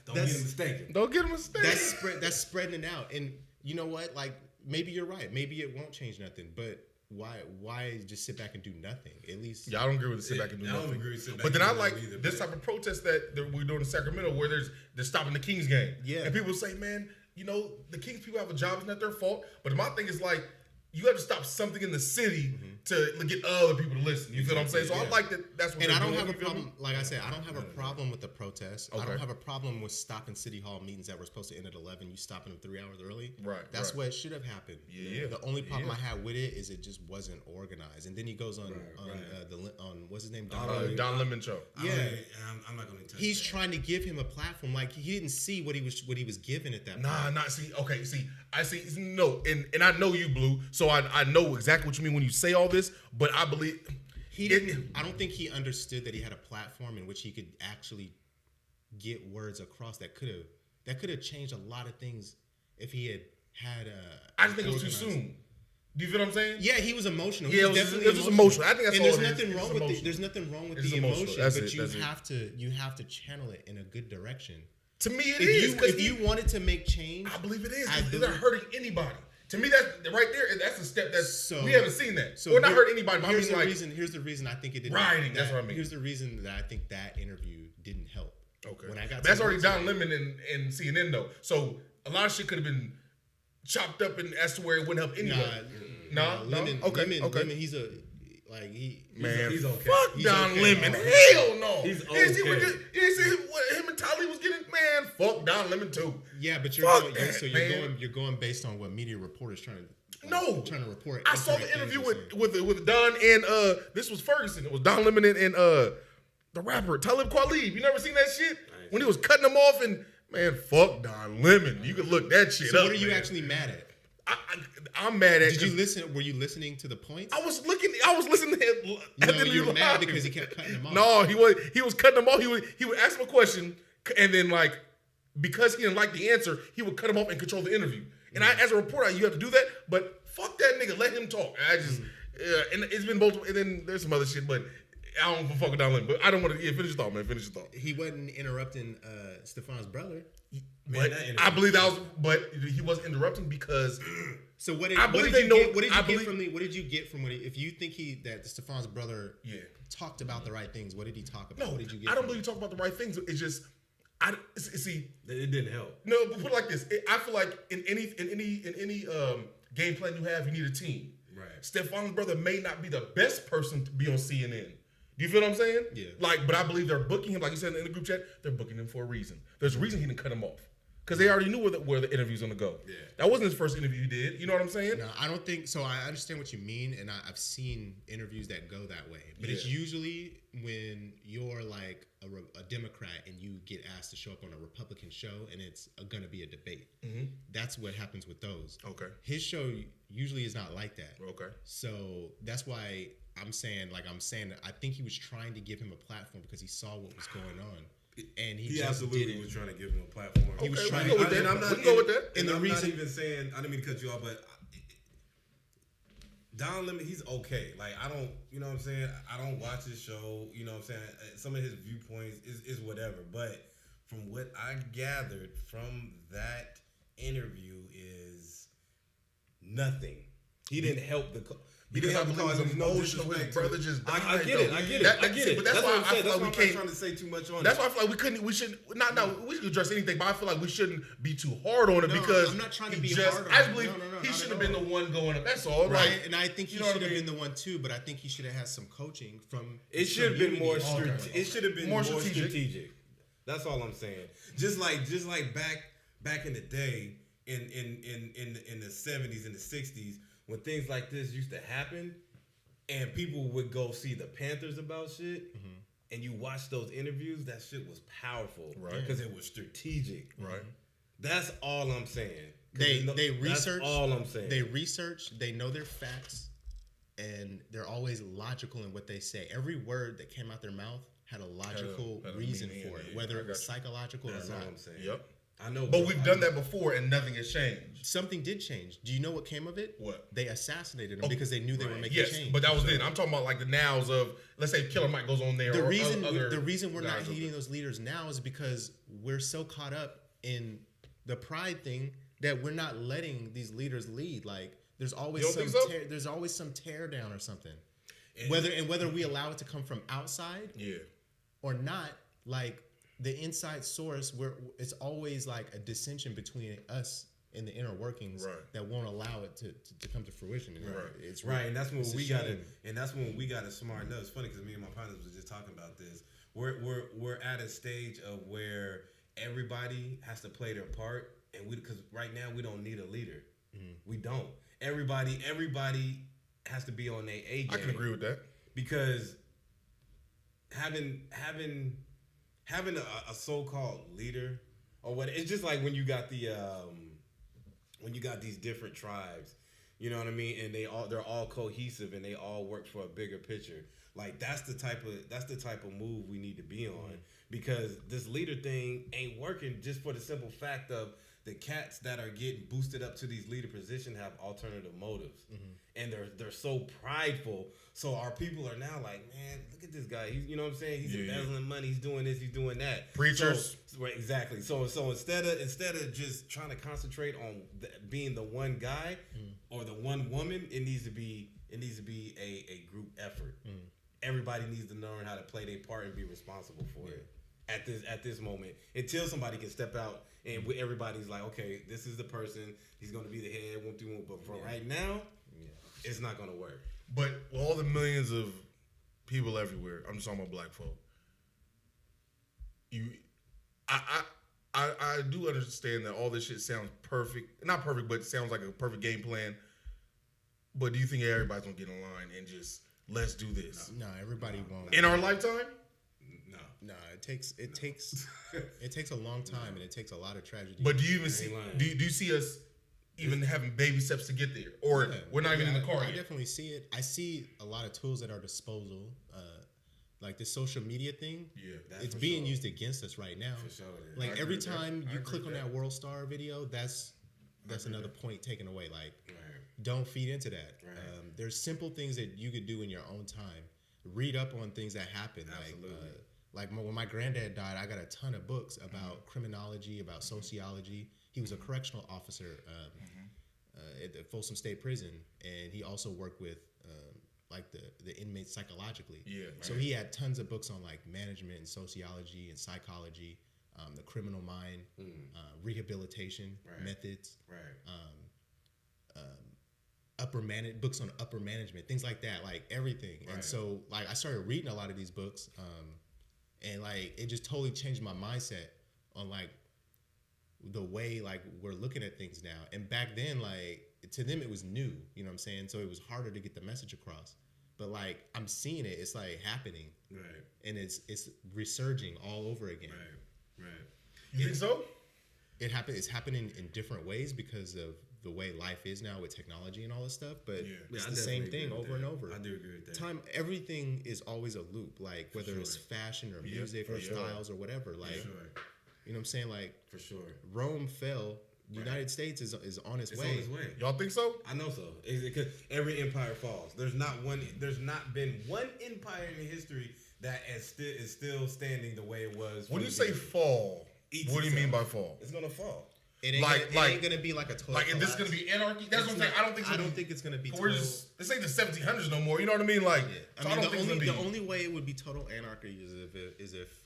Don't get mistaken. Don't get mistaken. That's spreading it out. And you know what? Like, maybe you're right. Maybe it won't change nothing. But why just sit back and do nothing? At least... Yeah, I don't agree with the sit back and do nothing. I don't agree with sit back. But then I like this type of protest that we're doing in Sacramento, where they're stopping the Kings game. Yeah. And people say, man, you know, the Kings people have a job. It's not their fault. But my thing is, like, you have to stop something in the city to get other people to listen. You feel what I'm saying? So I like that. That's what. And I don't have a problem. Like I said, I don't have a problem with the protests. Okay. I don't have a problem with stopping city hall meetings that were supposed to end at 11. You stopping them 3 hours early. Right. That's what should have happened. Yeah. The only problem I had with it is it just wasn't organized. And then he goes on what's his name? Don Lemon show. Yeah. I'm not going to touch He's that. trying to give him a platform. Like he didn't see what he was given at that point. I see. No, and I know you, Blue. So I know exactly what you mean when you say all this. But I believe I don't think he understood that he had a platform in which he could actually get words across that could have changed a lot of things if he had. I just think it was too soon. Do you feel what I'm saying? Yeah, he was emotional. Yeah, it was just emotional. I think that's and all there's it nothing is. wrong with there's nothing wrong with the emotion, but you have to channel it in a good direction. To me, if you wanted to make change, I believe it is. It's not hurting anybody. To me, that's right there. That's a step we haven't seen that. So we're not hurting anybody. But here's the reason I think it didn't. Rioting. That's what I mean. Here's the reason that I think that interview didn't help. Okay. When I got that's already Don Lemon and CNN though. So a lot of shit could have been chopped up and as to where it wouldn't help anybody. No. Okay. Lemon, he's okay. Fuck Don Lemon. Hell no. He's okay. Him and Tali was getting, man, fuck Don Lemon too. Yeah, but you're going based on what media reporters trying to report. I saw the interview with Don and this was Ferguson. It was Don Lemon and the rapper Talib Kweli. You never seen that shit? When he was cutting them off and man, fuck Don Lemon. You could look that shit up. So what are you actually mad at? I'm mad at. Did you listen? Were you listening to the points? I was listening to him. No, you were mad because he kept cutting them off. No, he was cutting them off. He would ask him a question, and then like because he didn't like the answer, he would cut him off and control the interview. And as a reporter, you have to do that. But fuck that nigga, let him talk. And it's been both. And then there's some other shit, but I don't fuck with Don Lemon. But I don't want to. Yeah, finish your thought, man. Finish your thought. He wasn't interrupting Stephon's brother. But I believe that was. But he wasn't interrupting because. So what did you get from if you think that Stephon's brother talked about the right things? What did he talk about? No, what did you get? I don't believe he talked about the right things. It's just. See, it didn't help. No, but put it like this. I feel like in any game plan you have, you need a team. Right. Stephon's brother may not be the best person to be on CNN. Do you feel what I'm saying? Yeah. But I believe they're booking him, like you said in the group chat, they're booking him for a reason. There's a reason he didn't cut him off. Because they already knew where the interview's gonna go. Yeah. That wasn't his first interview he did. You know what I'm saying? No, I don't think so. I understand what you mean, and I've seen interviews that go that way. But it's usually when you're like a Democrat and you get asked to show up on a Republican show and it's gonna be a debate. Mm-hmm. That's what happens with those. Okay. His show usually is not like that. Okay. So that's why I'm saying that I think he was trying to give him a platform because he saw what was going on. And he just absolutely was trying to give him a platform. Okay, he was trying we can go with that. And I'm not even saying, I didn't mean to cut you off, but Don Lemon, he's okay. Like, I don't, you know what I'm saying? I don't watch his show, you know what I'm saying? Some of his viewpoints is whatever. But from what I gathered from that interview is nothing. He didn't help the... Because I believe his emotional, his brother just died. I get it. But that's why I feel like we can't. I'm not trying to say too much on it. That's why I feel like we should address anything, but I feel like we shouldn't be too hard on it because I'm not trying to be hard on I just believe he should have been the one going up. That's all. Right. Like, and I think he should have been the one too, but I think he should have had some coaching from. It should have been more. It should have been more strategic. That's all I'm saying. Just like back in the day, in the 70s and the 60s. When things like this used to happen and people would go see the Panthers about shit and you watch those interviews, that shit was powerful. Right. Because it was strategic. Right. That's all I'm saying. They research. That's all I'm saying. They research, they know their facts, and they're always logical in what they say. Every word that came out their mouth had a logical reason for it, whether it was psychological or not. That's all I'm saying. Yep. I know, but we've done that before and nothing has changed. Something did change. Do you know what came of it? What? They assassinated him because they knew they were making change. Yes, but that was then. I'm talking about like the nows of, let's say Killer Mike goes on there. The reason we're not hating those leaders now is because we're so caught up in the pride thing that we're not letting these leaders lead. Like there's always some tear down or something. Whether we allow it to come from outside, or not, like. The inside source where it's always like a dissension between us in the inner workings that won't allow it to come to fruition. And it's right, and that's when we got to smarten up. It's funny because me and my partners was just talking about this. We're at a stage of where everybody has to play their part, and because right now we don't need a leader. We don't. Everybody has to be on their A game. I can agree with that because having a so-called leader or what, it's just like when you got the when you got these different tribes, you know what I mean, and they're all cohesive and they all work for a bigger picture. Like that's the type of move we need to be on, because this leader thing ain't working just for the simple fact of the cats that are getting boosted up to these leader positions have alternative motives, and they're so prideful. So our people are now like, man, look at this guy. He's, you know what I'm saying? He's embezzling money. He's doing this. He's doing that. Preachers. So, right, exactly. So instead of just trying to concentrate on being the one guy or the one woman, it needs to be a group effort. Everybody needs to learn how to play their part and be responsible for it at this moment, until somebody can step out and everybody's like, okay, this is the person. He's going to be the head. Won't do. But for right now, it's not going to work. But with all the millions of people everywhere, I'm just talking about black folk. I do understand that all this shit sounds perfect. Not perfect, but it sounds like a perfect game plan. But do you think everybody's gonna get in line and just let's do this? No, everybody won't. In our lifetime? No, it takes a long time, and it takes a lot of tragedy. But do you even see? Do you see us even having baby steps to get there, or we're not even in the car yet? I definitely see it. I see a lot of tools at our disposal, like the social media thing. Yeah, it's being used against us right now. For sure. Like every time you click on that World Star video, that's another point taken away. Like, don't feed into that. Right. There's simple things that you could do in your own time. Read up on things that happen. Absolutely. Like when my granddad died, I got a ton of books about criminology, about sociology. He was a correctional officer at the Folsom State Prison, and he also worked with like the inmates psychologically. Yeah. So he had tons of books on like management and sociology and psychology, the criminal mind, rehabilitation methods, books on upper management, things like that, like everything. And so like I started reading a lot of these books, and like it just totally changed my mindset on like the way like we're looking at things now. And back then, like to them it was new, you know what I'm saying? So it was harder to get the message across. But like I'm seeing it, it's like happening, and it's resurging all over again. You think so? It's happening in different ways because of the way life is now with technology and all this stuff. But it's the same thing over and over. I do agree with that. Everything is always a loop. Like whether it's fashion or music or styles or whatever. Like you know what I'm saying? Like for sure, Rome fell. United States is on its way. On its way. Y'all think so? I know so. Because every empire falls. There's not been one empire in history that is still standing the way it was. When you say fall, what do you mean by fall? It's gonna fall. It ain't gonna be like a total. Like, is this gonna be anarchy? That's what I'm saying. I don't think it's gonna be. This ain't the 1700s no more. You know what I mean? Like, I mean, the only way it would be total anarchy is if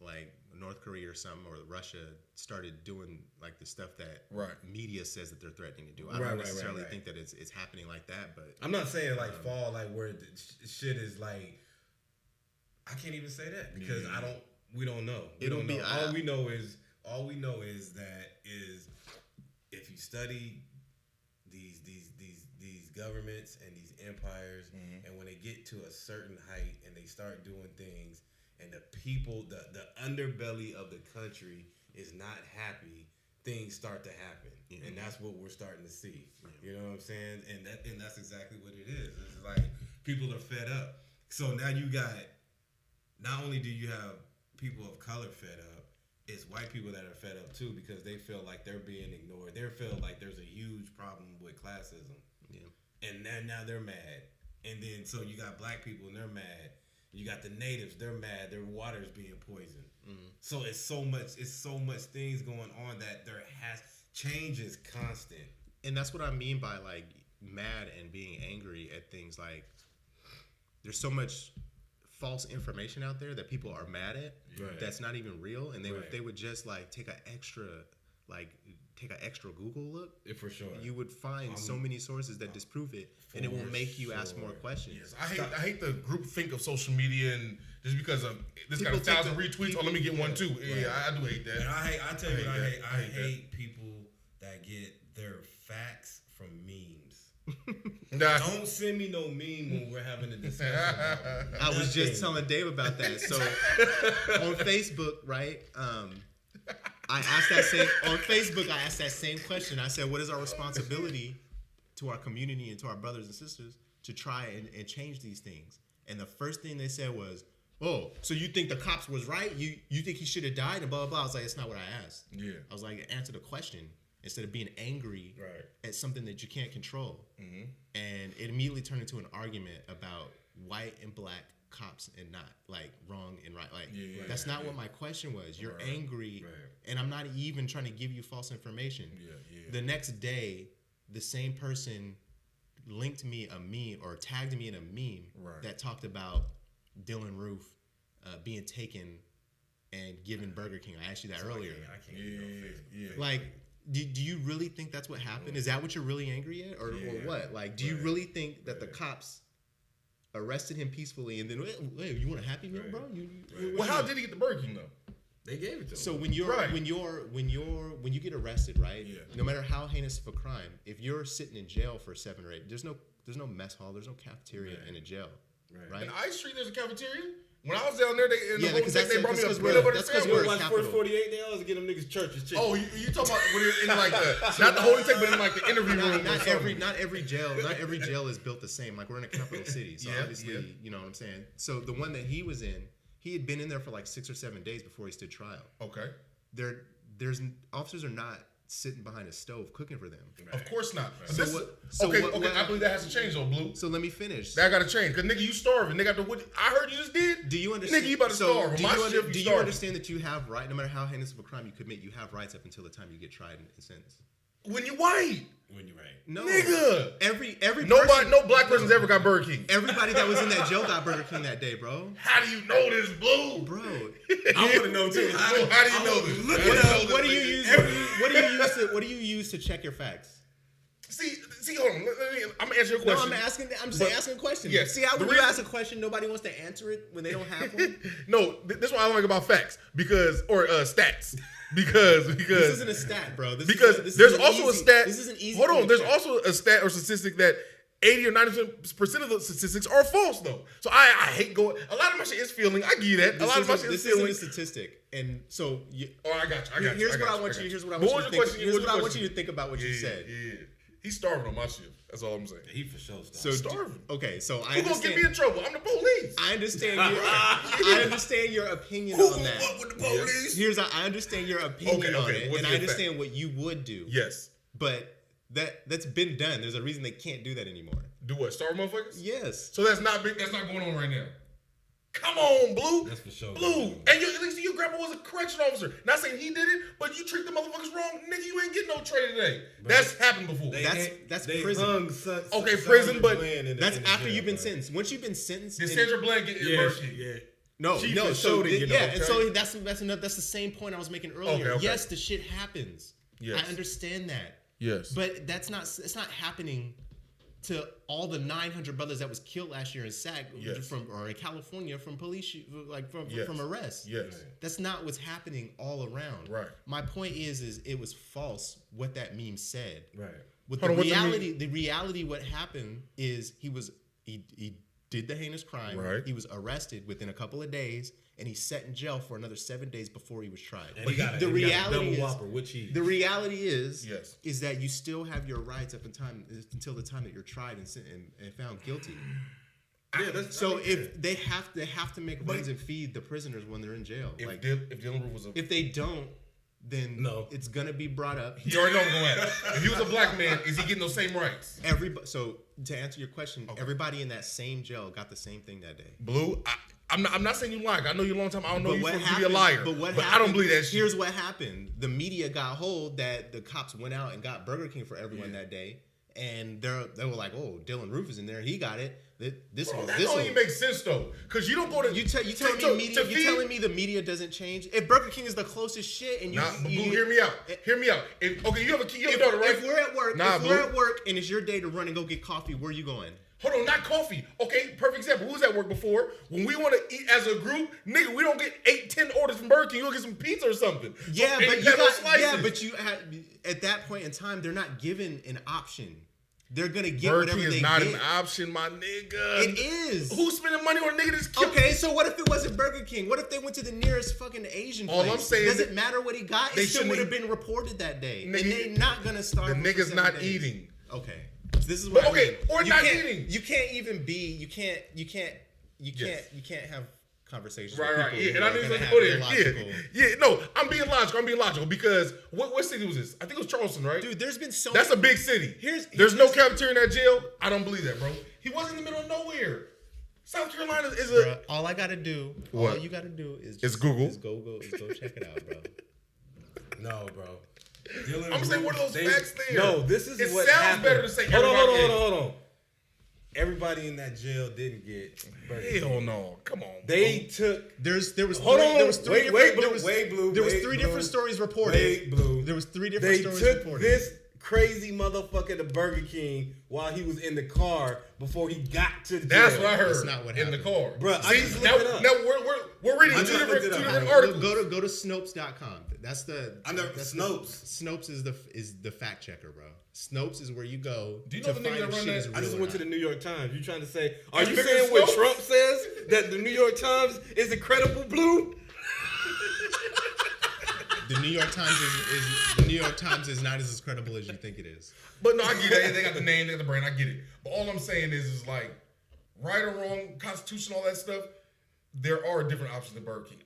like North Korea or something, or Russia started doing like the stuff that media says that they're threatening to do. I don't necessarily think that it's happening like that, but I'm not saying like fall, like where the shit is like. I can't even say that because we don't know. All we know is that if you study these governments and these empires, and when they get to a certain height and they start doing things, and the people, the underbelly of the country is not happy, things start to happen, and that's what we're starting to see. You know what I'm saying? And that's exactly what it is. It's like people are fed up. So now you got. Not only do you have people of color fed up, it's white people that are fed up too, because they feel like they're being ignored. They feel like there's a huge problem with classism. Yeah. And then now they're mad. And then so you got black people and they're mad. You got the natives, they're mad. Their water's being poisoned. So it's so much things going on that change is constant. And that's what I mean by like mad and being angry at things. Like there's so much false information out there that people are mad at that's not even real, and if they would just like take an extra like take an extra Google look, for sure, you would find so many sources that disprove it, and it will make you ask more questions. Yes. I hate the group think of social media and just because of this got 1,000 retweets. Let me get one too. Right. Yeah, I do hate that. And I tell you what I hate people that get their facts from memes. Don't send me no meme when we're having a discussion. I was just telling Dave about that. So on Facebook, right? I asked that same question. I said, what is our responsibility to our community and to our brothers and sisters to try and change these things? And the first thing they said was, oh, so you think the cops was right? You think he should have died? And blah, blah, blah. I was like, that's not what I asked. Yeah. I was like, answer the question instead of being angry at something that you can't control. Mm-hmm. And it immediately turned into an argument about white and black cops and not like wrong and right. Like that's not what my question was. You're angry, and I'm not even trying to give you false information. The next day, the same person linked me a meme or tagged me in a meme that talked about Dylan Roof being taken and given Burger King. I asked you that earlier. I can't get on Facebook. Like, do you really think that's what happened? Is that what you're really angry at, or what? Like, do you really think that the cops arrested him peacefully and then, wait, you want a Happy Meal, bro? Well, how did he get the Burger King though? They gave it to him. So when you get arrested, right? Yeah. No matter how heinous of a crime, if you're sitting in jail for 7 or 8, there's no mess hall, there's no cafeteria in a jail, right? In Ice Street, there's a cafeteria. When I was down there, they brought me a peanut butter sandwich. Watch First 48, they always get them niggas churches chicken. Oh, you talking about when you're in like not the holy take, but in like the interview room. Not every jail is built the same. Like we're in a capital city, so obviously, you know what I'm saying. So the one that he was in, he had been in there for like 6 or 7 days before he stood trial. Okay. There's officers are not sitting behind a stove cooking for them. Of course not. Okay, I believe that has to change though, Blue. So let me finish. That got to change, cause nigga, you starving. Nigga, I heard you just did. Do you understand? Nigga, you about to starve. Do you understand that you have right, no matter how heinous of a crime you commit, you have rights up until the time you get tried and sentenced. When you white. When you right. No. Nigga. No black person's ever got Burger King. Everybody that was in that jail got Burger King that day, bro. How do you know this, Blue? Bro. I want to know too. How do you know this? What do you use to check your facts? See, hold on. I'm gonna answer your question. No, I'm just asking a question. Yeah, see how when you ask a question, nobody wants to answer it when they don't have one? No, that's what I like about facts or stats. Because this isn't a stat, bro. There's also a stat. This is an easy. Hold on. There's also a stat or statistic that 80 or 90% of the statistics are false, though. So I hate going. A lot of my shit is feeling. I give you that. This isn't a statistic, and so. I got you. Here's what I want you to think about what you said. Yeah. He's starving on my shit. That's all I'm saying. He for sure starving. Okay, so I understand. Who's gonna get me in trouble? I'm the police. I understand your opinion on that. What with the police? I understand your opinion on it, and I understand what you would do. Yes. But that's been done. There's a reason they can't do that anymore. Do what? Starve motherfuckers? Yes. So that's not going on right now. Come on, Blue. That's for sure. Blue. And at least your grandpa was a correction officer. Not saying he did it, but you treat the motherfuckers wrong. Nigga, you ain't getting no tray today. That's happened before. That's prison. Prison, but that's after you've been sentenced. Once you've been sentenced. Did Sandra Bland get your birthday? Yeah. No. So that's the same point I was making earlier. Okay. Yes, the shit happens. Yes. I understand that. Yes. But it's not happening to all the 900 brothers that was killed last year in SAC or in California from police from arrests. Yes. That's not what's happening all around. Right. My point is it was false what that meme said. Right. The reality what happened is he did the heinous crime. Right. He was arrested within a couple of days and he sat in jail for another 7 days before he was tried. And the reality is that you still have your rights up until the time that you're tried and found guilty. If they have to make runs and feed the prisoners when they're in jail. If they don't, then it's gonna be brought up. You already know I'm going at it. If he was a black man, is he getting those same rights? So to answer your question, everybody in that same jail got the same thing that day. Blue, I'm not saying you lied. I know you a long time. I don't know you to be a liar. But I don't believe that shit. Here's what happened. The media got hold that the cops went out and got Burger King for everyone that day. And they were like, oh, Dylan Roof is in there. He got it. this don't even make sense though, because you don't go to you telling me the media doesn't change. If Burger King is the closest shit, and hear me out. Hear me out. You have a daughter, right? If we're at work, and it's your day to run and go get coffee, where are you going? Hold on, not coffee. Okay, perfect example. Who was at work before? When we want to eat as a group, nigga, we don't get 8-10 orders from Burger King. You'll get some pizza or something. Yeah, but you at that point in time, they're not given an option. They're gonna get Burger whatever King they is not get. an option, my nigga. It is. Who's spending money on a nigga that's killed? Okay, so what if it wasn't Burger King? What if they went to the nearest fucking Asian place? All I'm saying does it matter what he got? It still would have been reported that day. And they're not gonna starve. The nigga's not days. Eating. Okay. So this is what I mean. Or not eating. You can't even be. You can't have conversations. Right. With yeah, and I need to go there. Yeah. No, I'm being logical because what city was this? I think it was Charleston, right? Dude, there's been so. That's a big city. There's no cafeteria in that jail. I don't believe that, bro. He wasn't in the middle of nowhere. South Carolina is a. Bruh, all I gotta do. What? All you gotta do is Google. Go check it out, bro. No, bro. I'm saying what are those facts there? No, this is what sounds happened. better to say. Hold on. Everybody in that jail didn't get Burger King. Hell no. Come on. They took. There was three different stories reported. There was three different stories reported. They took this crazy motherfucker to Burger King while he was in the car before he got to the jail. That's what I heard. That's not what happened. In the car. Bro, I just looked it up. Now we're reading two different articles. Go to Snopes.com. That's the Snopes. Snopes is the fact checker, bro. Snopes is where you go. Do you know the nigga that run that? I just went to the New York Times. You trying to say? Are you bigger saying than what Snopes? Trump says that the New York Times is incredible blue? The New York Times is not as credible as you think it is. But no, I get it. They got the name, they got the brand. I get it. But all I'm saying is like, right or wrong, Constitution, all that stuff. There are different options than Burger King.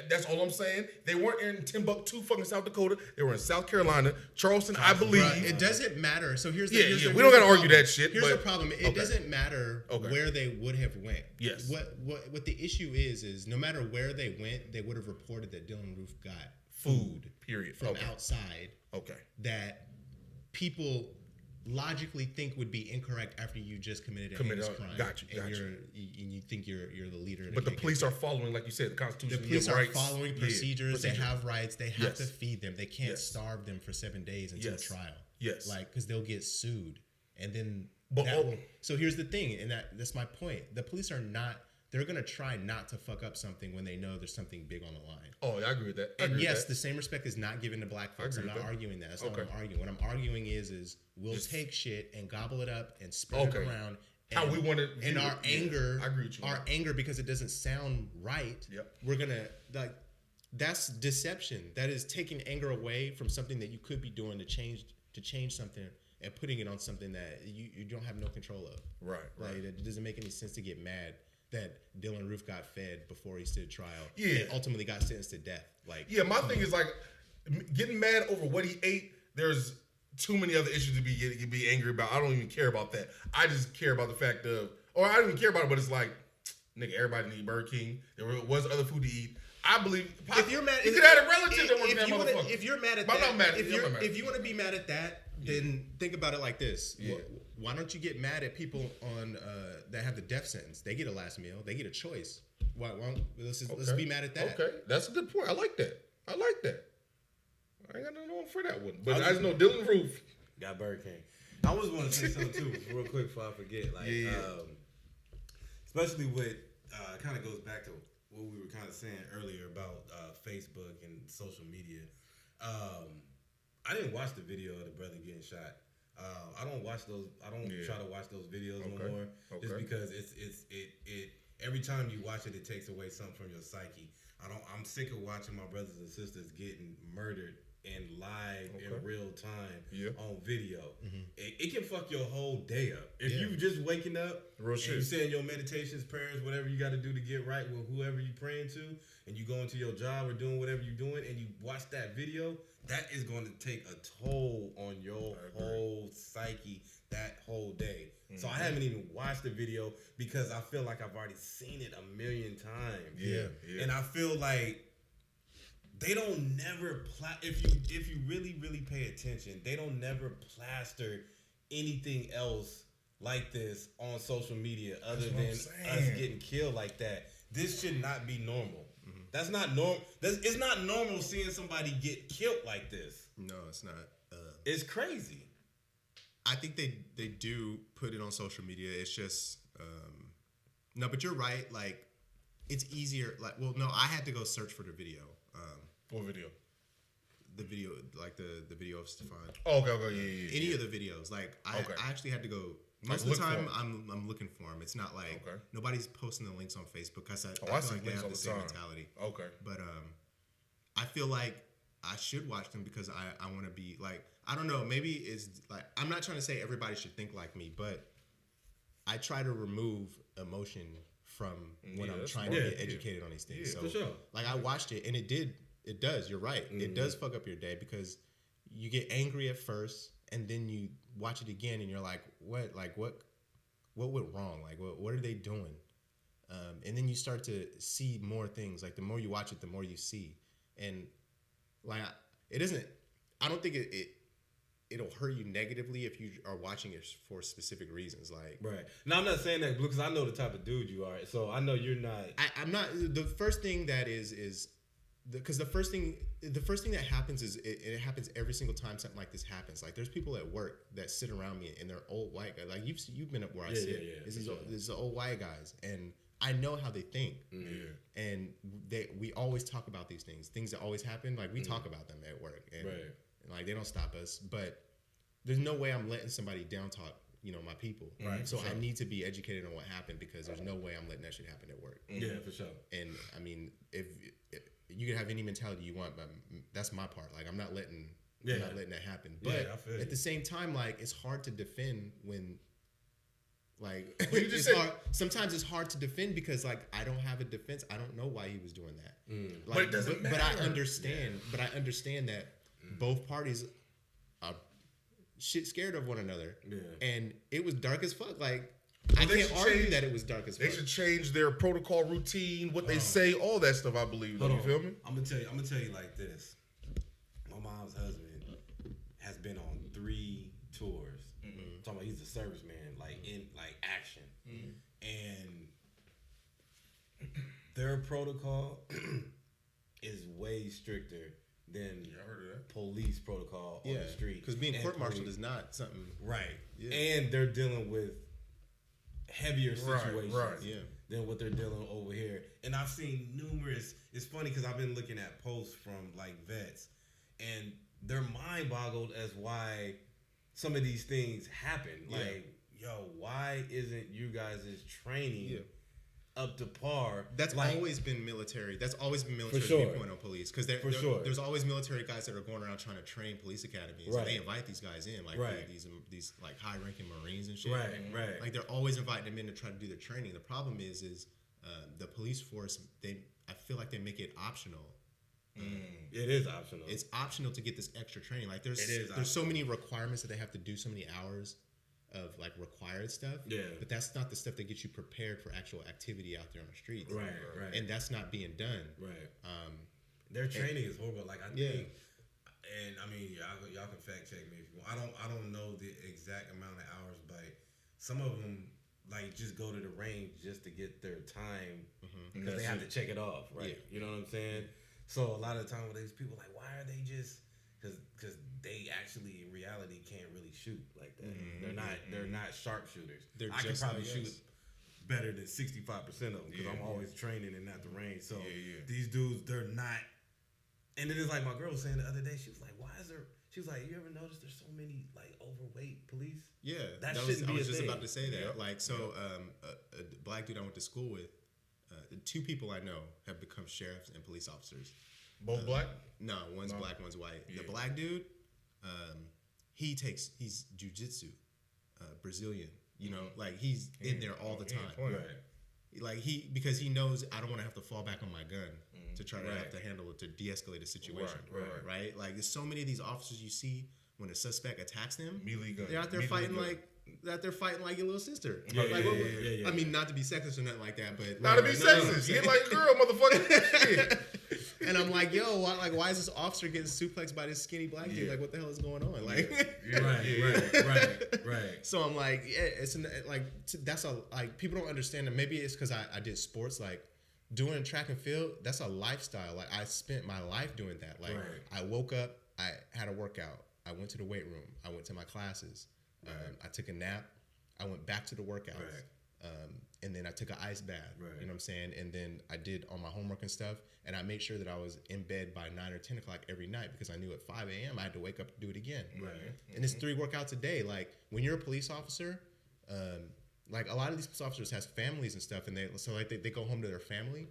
That's all I'm saying. They weren't in Timbuktu, fucking South Dakota. They were in South Carolina, Charleston, I believe. Bruh, it doesn't matter. So here's the we don't gotta argue that shit. Here's the problem. It doesn't matter where they would have went. Yes. What the issue is no matter where they went, they would have reported that Dylan Roof got food. Period. From outside. Okay. That people logically think would be incorrect after you just committed a heinous crime. Got you. And you think you're the leader. But the police are following, like you said, the Constitution. The police are following procedures. They have rights. They have to Yes. feed them. They can't starve them for 7 days until trial. Yes. Like, because they'll get sued. And then But so here's the thing, and that's my point. The police are not. They're gonna try not to fuck up something when they know there's something big on the line. Oh, yeah, I agree with that. And yes, the same respect is not given to black folks. I'm not arguing that. That's not what I'm arguing. What I'm arguing is we'll take shit and gobble it up and spread it around. How we want it. And our anger, I agree with you. Our anger because it doesn't sound right. Yep. We're gonna that's deception. That is taking anger away from something that you could be doing to change something and putting it on something that you don't have no control of. Right. Like it doesn't make any sense to get mad that Dylan Roof got fed before he stood trial. Yeah. And ultimately got sentenced to death. Like, yeah, my thing is like getting mad over what he ate. There's too many other issues to be angry about. I don't even care about that. I just care about the fact of, or I don't even care about it, but it's like, nigga, everybody need Burger King. There was other food to eat. I believe if you're mad, you could have a relative that worked that motherfucker. If you're mad at but that, I'm not mad. If you want to be mad at that, then think about it like this. Yeah. Why don't you get mad at people on that have the death sentence? They get a last meal. They get a choice. Let's be mad at that. Okay, that's a good point. I like that. I ain't got nothing on for that one. But I just know Dylan Roof got Burger King. I was want to say something too, real quick before I forget. Like, especially with kind of goes back to what we were kind of saying earlier about Facebook and social media. I didn't watch the video of the brother getting shot. I don't watch those. I don't try to watch those videos no more, just because it. Every time you watch it, it takes away something from your psyche. I'm sick of watching my brothers and sisters getting murdered in live in real time on video. Mm-hmm. It can fuck your whole day up. If you just waking up and you saying your meditations, prayers, whatever you got to do to get right with whoever you praying to, and you go into your job or doing whatever you're doing, and you watch that video, that is going to take a toll on your whole psyche that whole day. Mm-hmm. So I haven't even watched the video because I feel like I've already seen it a million times. Yeah. And I feel like they don't never if you really pay attention, they don't never plaster anything else like this on social media other than us getting killed like that. This should not be normal. Mm-hmm. That's not normal. It's not normal seeing somebody get killed like this. No, it's not. It's crazy. I think they do put it on social media. It's just no, but you're right. Like it's easier. Like, well, no, I had to go search for the video. What video? The video, like the video of Stephon. Oh, okay, yeah. Any of the videos, like I actually had to go. Most of the time, I'm looking for them. It's not like nobody's posting the links on Facebook because I feel like they have the same mentality. Okay, but I feel like I should watch them because I want to be like, I don't know, maybe it's like, I'm not trying to say everybody should think like me, but I try to remove emotion from when I'm trying to get educated on these things. So, for sure. Like I watched it and it does, you're right. Mm-hmm. It does fuck up your day because you get angry at first and then you watch it again and you're like, what went wrong? Like, what are they doing? And then you start to see more things. Like the more you watch it, the more you see. And like, I don't think it'll hurt you negatively if you are watching it for specific reasons. Like, right. Now, I'm not saying that, Blue, because I know the type of dude you are. So I know you're not. I'm not. The first thing that because the first thing that happens is it happens every single time something like this happens. Like there's people at work that sit around me and they're old white guys. Like you've been up where I sit. Yeah, these old white guys, and I know how they think. Yeah. And we always talk about these things that always happen. Like we talk about them at work, and like they don't stop us. But there's no way I'm letting somebody down talk, my people. Right. So I need to be educated on what happened because there's no way I'm letting that shit happen at work. Yeah, for sure. And I mean, if you can have any mentality you want, but that's my part. Like I'm not letting that happen. But at the same time, like it's hard to defend when. Like sometimes it's hard to defend because like I don't have a defense. I don't know why he was doing that. Like, but it doesn't matter. But I understand. But I understand that both parties are shit scared of one another. Yeah. And it was dark as fuck. Like I can't argue that it was dark as fuck. They should change their protocol routine, what they say, all that stuff. I believe. You feel me? I'm gonna tell you like this. My mom's husband has been on 3 tours. I'm talking about he's a serviceman, like in like action, and their protocol is way stricter than police protocol on the street. Because being court-martialed is not something right, and they're dealing with heavier situations than what they're dealing over here. And I've seen numerous. It's funny because I've been looking at posts from like vets, and they're mind-boggled as why some of these things happen. Like, why isn't you guys' training up to par? That's always been military. That's always been military viewpoint on police. Because there's always military guys that are going around trying to train police academies. And they invite these guys in, like these like high-ranking Marines and shit. Right. Like they're always inviting them in to try to do their training. The problem is the police force. I feel like they make it optional. It is optional. It's optional to get this extra training. Like there's so many requirements that they have to do, so many hours of like required stuff. Yeah. But that's not the stuff that gets you prepared for actual activity out there on the streets. Right. And that's not being done. Right. Their training is horrible. Like I think, and I mean, y'all can fact check me if you want. I don't know the exact amount of hours, but some of them like just go to the range just to get their time because they have to check it off. Right. Yeah. You know what I'm saying? So a lot of the time with these people, like, why are they just? Because they actually in reality can't really shoot like that. They're not sharpshooters. I can probably shoot better than 65% of them because I'm always training and at the range. So these dudes, they're not. And it is like my girl was saying the other day. She was like, "Why is there?" She was like, "You ever notice there's so many like overweight police?" Yeah, that shouldn't be a thing. I was just about to say that. Like, so a black dude I went to school with. 2 people I know have become sheriffs and police officers. Both black? No, one's black, one's white. Yeah. The black dude, he's jiu-jitsu, Brazilian. Like he's in there all the time. Right. Like because he knows I don't want to have to fall back on my gun to try to have to handle it to de-escalate a situation. Right. Like there's so many of these officers you see when a suspect attacks them. Melee gun. They're out there fighting like your little sister. Yeah. I mean, not to be sexist or nothing like that, but not to be sexist. You hit like a girl, motherfucker. And I'm like, yo, why is this officer getting suplexed by this skinny black dude? Like, what the hell is going on? Like, right. So I'm like, that's people don't understand that. Maybe it's because I did sports, like doing track and field. That's a lifestyle. Like I spent my life doing that. Like I woke up, I had a workout. I went to the weight room. I went to my classes. I took a nap. I went back to the workouts. And then I took an ice bath. You know what I'm saying? And then I did all my homework and stuff. And I made sure that I was in bed by 9 or 10 o'clock every night because I knew at 5 a.m. I had to wake up and do it again. And it's 3 workouts a day. Like when you're a police officer, like a lot of these police officers has families and stuff, and they go home to their family.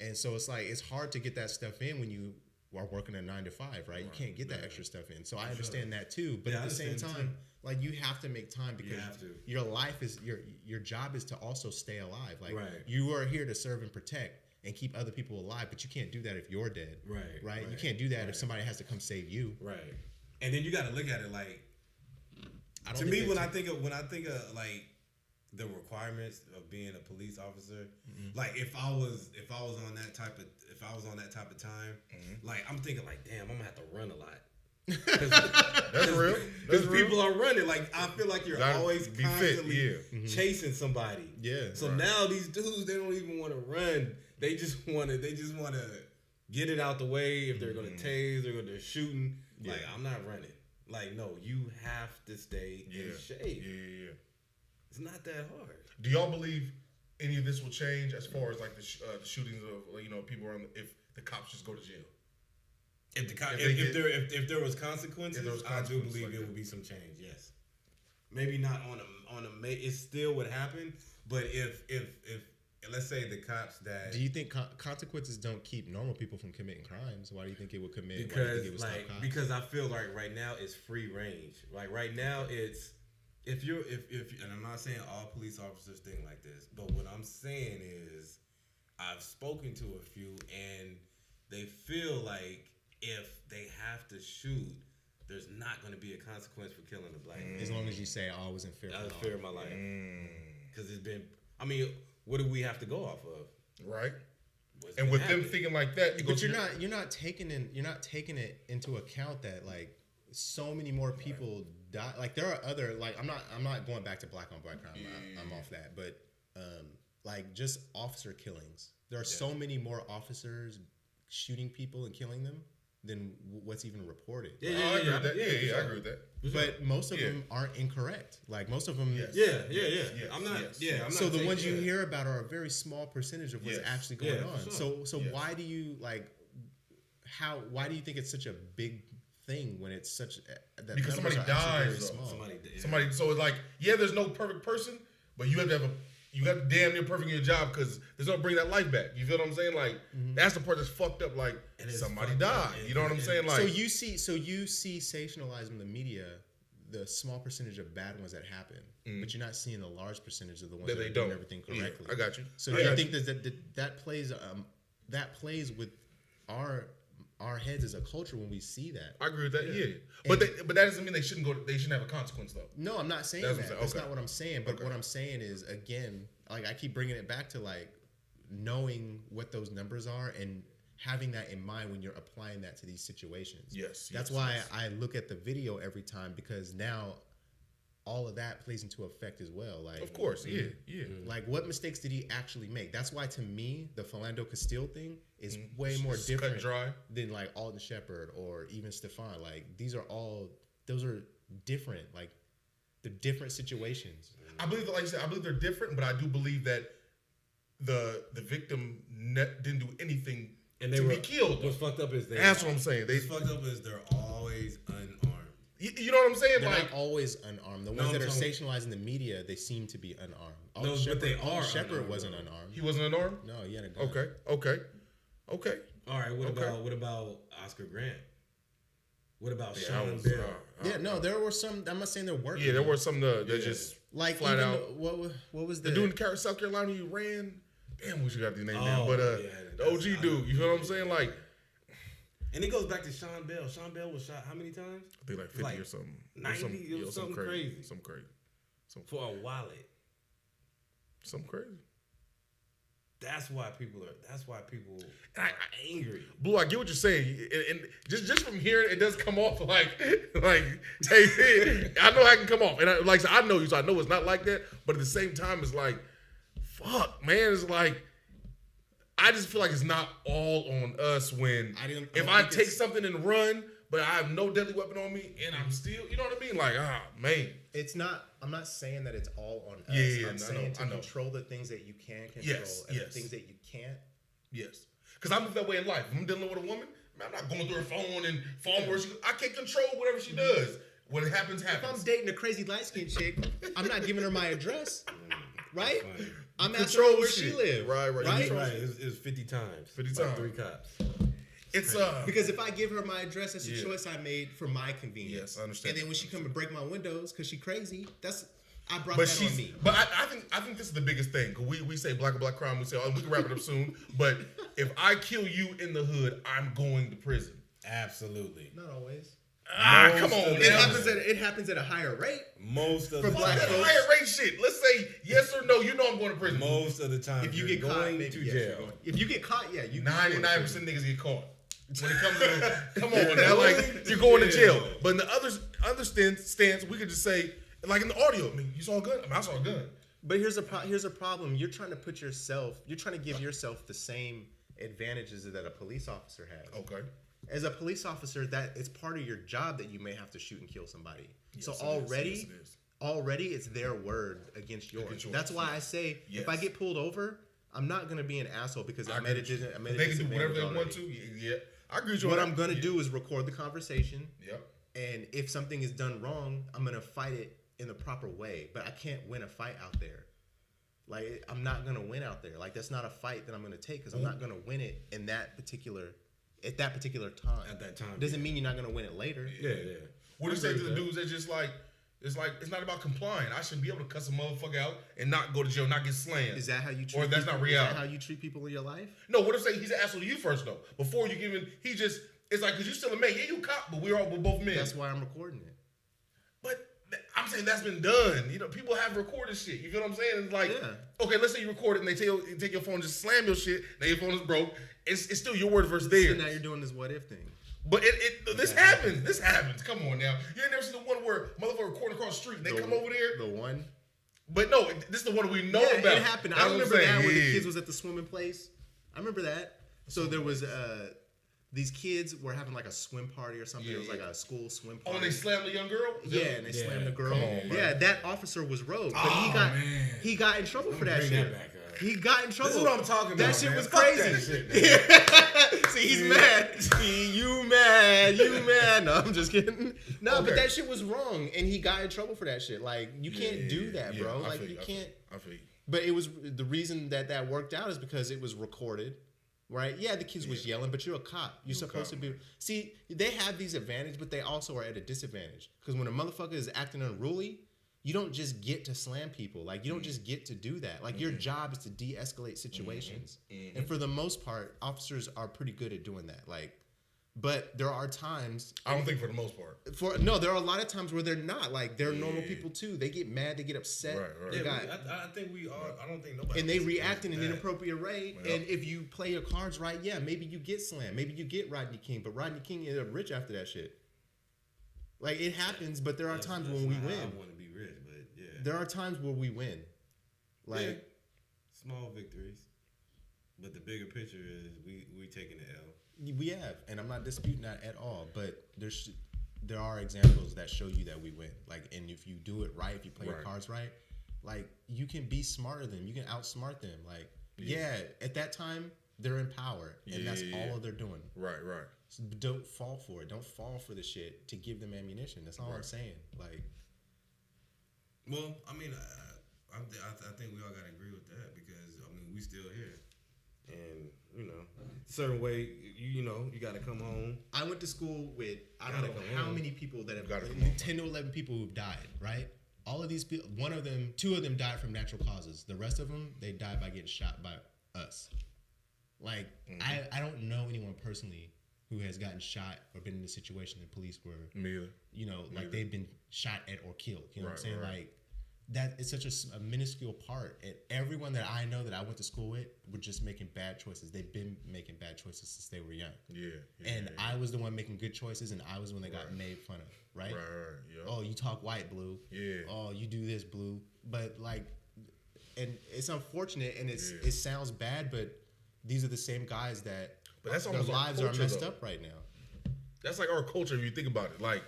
And so it's hard to get that stuff in when you are working a 9 to 5, right? You can't get that extra stuff in. So I understand that too. But at the same time, like you have to make time because your life is your job is to also stay alive. Like you are here to serve and protect and keep other people alive, but you can't do that if you're dead. Right. You can't do that if somebody has to come save you. And then you got to look at it like, to me, when I think of like the requirements of being a police officer, like if I was on that type of time, like I'm thinking like, damn, I'm gonna have to run a lot. That's real. Because people are running. Like I feel like you're always constantly chasing somebody. So now these dudes, they don't even want to run. They just want to get it out the way. If they're gonna tase, they're shooting. Like I'm not running. Like no, you have to stay in shape. It's not that hard. Do y'all believe any of this will change as far as like the shootings of people if the cops just go to jail? If there was consequences, I do believe there would be some change. Yes, maybe not on a it still would happen, but if let's say the cops that do you think consequences don't keep normal people from committing crimes? Why do you think it would commit? Because I feel like right now it's free range. Like right now it's if and I'm not saying all police officers think like this, but what I'm saying is I've spoken to a few and they feel like if they have to shoot, there's not going to be a consequence for killing a black man. As long as you say, I was in fear. I was in fear of my life. Because it's been, I mean, what do we have to go off of? Right. And with them thinking like that, but you're not taking it into account that like so many more people die. Like there are other, like I'm not going back to black on black crime. I'm off that. But like just officer killings. There are so many more officers shooting people and killing them than what's even reported. I agree with that. I agree with that. But most of them aren't incorrect. Like most of them. I'm not. I'm so not the ones you hear about are a very small percentage of what's actually going on. Sure. So why do you why do you think it's such a big thing when it's such that because somebody dies. Somebody. So it's like there's no perfect person, but you have to have you got damn near perfect in your job because there's no bring that life back. You feel what I'm saying? Like that's the part that's fucked up. Like somebody died. You know what I'm saying? Like so you see sensationalizing in the media the small percentage of bad ones that happen, but you're not seeing the large percentage of the ones that are doing everything correctly. I got you. So do you think that plays with our heads as a culture when we see that? I agree with that. But that doesn't mean they shouldn't go. They shouldn't have a consequence though. No, I'm not saying that. That's not what I'm saying. But what I'm saying is again, like I keep bringing it back to like knowing what those numbers are and having that in mind when you're applying that to these situations. That's why I look at the video every time because now all of that plays into effect as well. Like, of course, Like, what mistakes did he actually make? That's why, to me, the Philando Castile thing is way more different than like Alden Shepard or even Stephon. Like, those are different. Like, they're different situations. I believe, like you said, they're different, but I do believe that the victim didn't do anything and they were killed. What's fucked up is that's what I'm saying. What's fucked up is they're always unarmed. You know what I'm saying? They're not always unarmed. The ones that are sensationalized in the media, they seem to be unarmed. But they are. Shepard wasn't unarmed. He wasn't unarmed? No, he had a gun. Okay. All right. What about Oscar Grant? What about Sean Bell? There were some. I'm not saying there weren't. Yeah, there were some that just like flat even out. What was the dude in South Carolina? He ran. Damn, we should got the name down. But the OG dude. You know what I'm saying? Like. And it goes back to Sean Bell. Sean Bell was shot how many times? I think like 50 or something. 90 or something crazy. Something crazy. For a wallet. Something crazy. That's why people are angry. Blue, I get what you're saying, and just from hearing it does come off like hey, I know I can come off, and I know you, so I know it's not like that. But at the same time, it's like, fuck, man, it's like I just feel like it's not all on us when if I take something and run, but I have no deadly weapon on me, and I'm still, you know what I mean? Like, man. It's not, I'm not saying that it's all on us. Yeah, I'm saying to control the things that you can control and the things that you can't. Yes. Because I'm that way in life. If I'm dealing with a woman, man, I'm not going through her phone and phone where I can't control whatever she does. When it happens, happens. If I'm dating a crazy light-skinned chick, I'm not giving her my address, right? I'm asking control her where she lives. Right. It's 50 times. 50 times. 3 cops. It's because if I give her my address, that's a choice I made for my convenience. Yes, I understand. And then when she come and break my windows because she crazy, I brought that on me. But I think this is the biggest thing. Cause we say black crime. We say we can wrap it up soon. But if I kill you in the hood, I'm going to prison. Absolutely. Not always. Come on. It happens at a higher rate. Most of the time. Black folks. Higher rate shit. Let's say yes or no. You know I'm going to prison. Most of the time. If you get caught, maybe to jail. If you get caught, yeah, you 99% niggas get caught. When it comes to come on now, like you're going to jail. But in the other stance, we could just say, like in the audio, I mean, you saw a gun. I saw a gun. But here's a problem. You're trying to give yourself the same advantages that a police officer has. Okay. As a police officer, that it's part of your job that you may have to shoot and kill somebody. Yes, so it is. already it's their word against yours. That's why I say if I get pulled over, I'm not gonna be an asshole because I made a disadvantage. They can do whatever they want to. Yeah. I agree with you. What I'm gonna do is record the conversation. Yep. And if something is done wrong, I'm gonna fight it in the proper way. But I can't win a fight out there. Like I'm not gonna win out there. Like that's not a fight that I'm gonna take because I'm not gonna win it in that particular time. At that time. Doesn't mean you're not gonna win it later. Yeah. What do you say to the dudes that just like it's not about complying. I shouldn't be able to cuss a motherfucker out and not go to jail, not get slammed. Is that how you treat Or that's people? not reality. Is that how you treat people in your life? No, what if say he's an asshole to you first though? Before you give him, it's like, cause you still a man. Yeah, you cop, but we're both men. That's why I'm recording it. But I'm saying that's been done. You know, people have recorded shit. You feel what I'm saying? It's like, okay, let's say you record it and they take your phone and just slam your shit. Now your phone is broke. It's still your word versus theirs. So now you're doing this what if thing. But this happens. This happens. Come on now. You ain't never seen the one where motherfucker recording across the street and they come over there. The one? But no, this is the one we know about. It happened. I remember that when the kids was at the swimming place. I remember that. So there was these kids were having like a swim party or something. It was like a school swim party. Oh, and they slammed the young girl? And they slammed the girl. Come on, bro. That officer was rogue. But he got in trouble for that shit. He got in trouble. This is what I'm talking about. That shit was crazy. See, he's mad. See, you mad. No, I'm just kidding. No, but that shit was wrong, and he got in trouble for that shit. Like, you can't do that, bro. Like, you can't. I feel you. But it was the reason that worked out is because it was recorded, right? Yeah, the kids was yelling, but you're a cop. You're supposed to be. See, they have these advantages, but they also are at a disadvantage because when a motherfucker is acting unruly, you don't just get to slam people. Like, you don't just get to do that. Like, your job is to de-escalate situations. And for the most part, officers are pretty good at doing that. Like, but there are times... I don't think for the most part. There are a lot of times where they're not. Like, they're normal people, too. They get mad. They get upset. Right. I think we are. I don't think nobody... And they react in an inappropriate way. Yep. And if you play your cards right, maybe you get slammed. Maybe you get Rodney King. But Rodney King ended up rich after that shit. Like, it happens, but there are times when we win. I want to be rich, but yeah. There are times where we win. Like small victories. But the bigger picture is we taking the L. We have, and I'm not disputing that at all, but there are examples that show you that we win. Like, and if you do it right, if you play your cards right, like, you can be smarter than them. You can outsmart them. Like, at that time, they're in power, and that's all they're doing. Right. So don't fall for it. Don't fall for the shit to give them ammunition. That's all I'm saying. Like, well, I mean, I think we all gotta agree with that because I mean we still here, and you know, certain way you gotta come home. I went to school with I don't know how many people that have 10 to 11 people who've died. Right. All of these people, two of them died from natural causes. The rest of them, they died by getting shot by us. Like, I don't know anyone personally who has gotten shot or been in a situation in police where, me either. You know, like they've been shot at or killed. You know what I'm saying? Right. Like, that is such a minuscule part. And everyone that I know that I went to school with were just making bad choices. They've been making bad choices since they were young. And I was the one making good choices, and I was the one that got made fun of, right? Yeah. Oh, you talk white, Blue. Yeah. Oh, you do this, Blue. But like, and it's unfortunate, and it sounds bad, but these are the same guys that their lives are messed up right now. That's like our culture if you think about it. Like,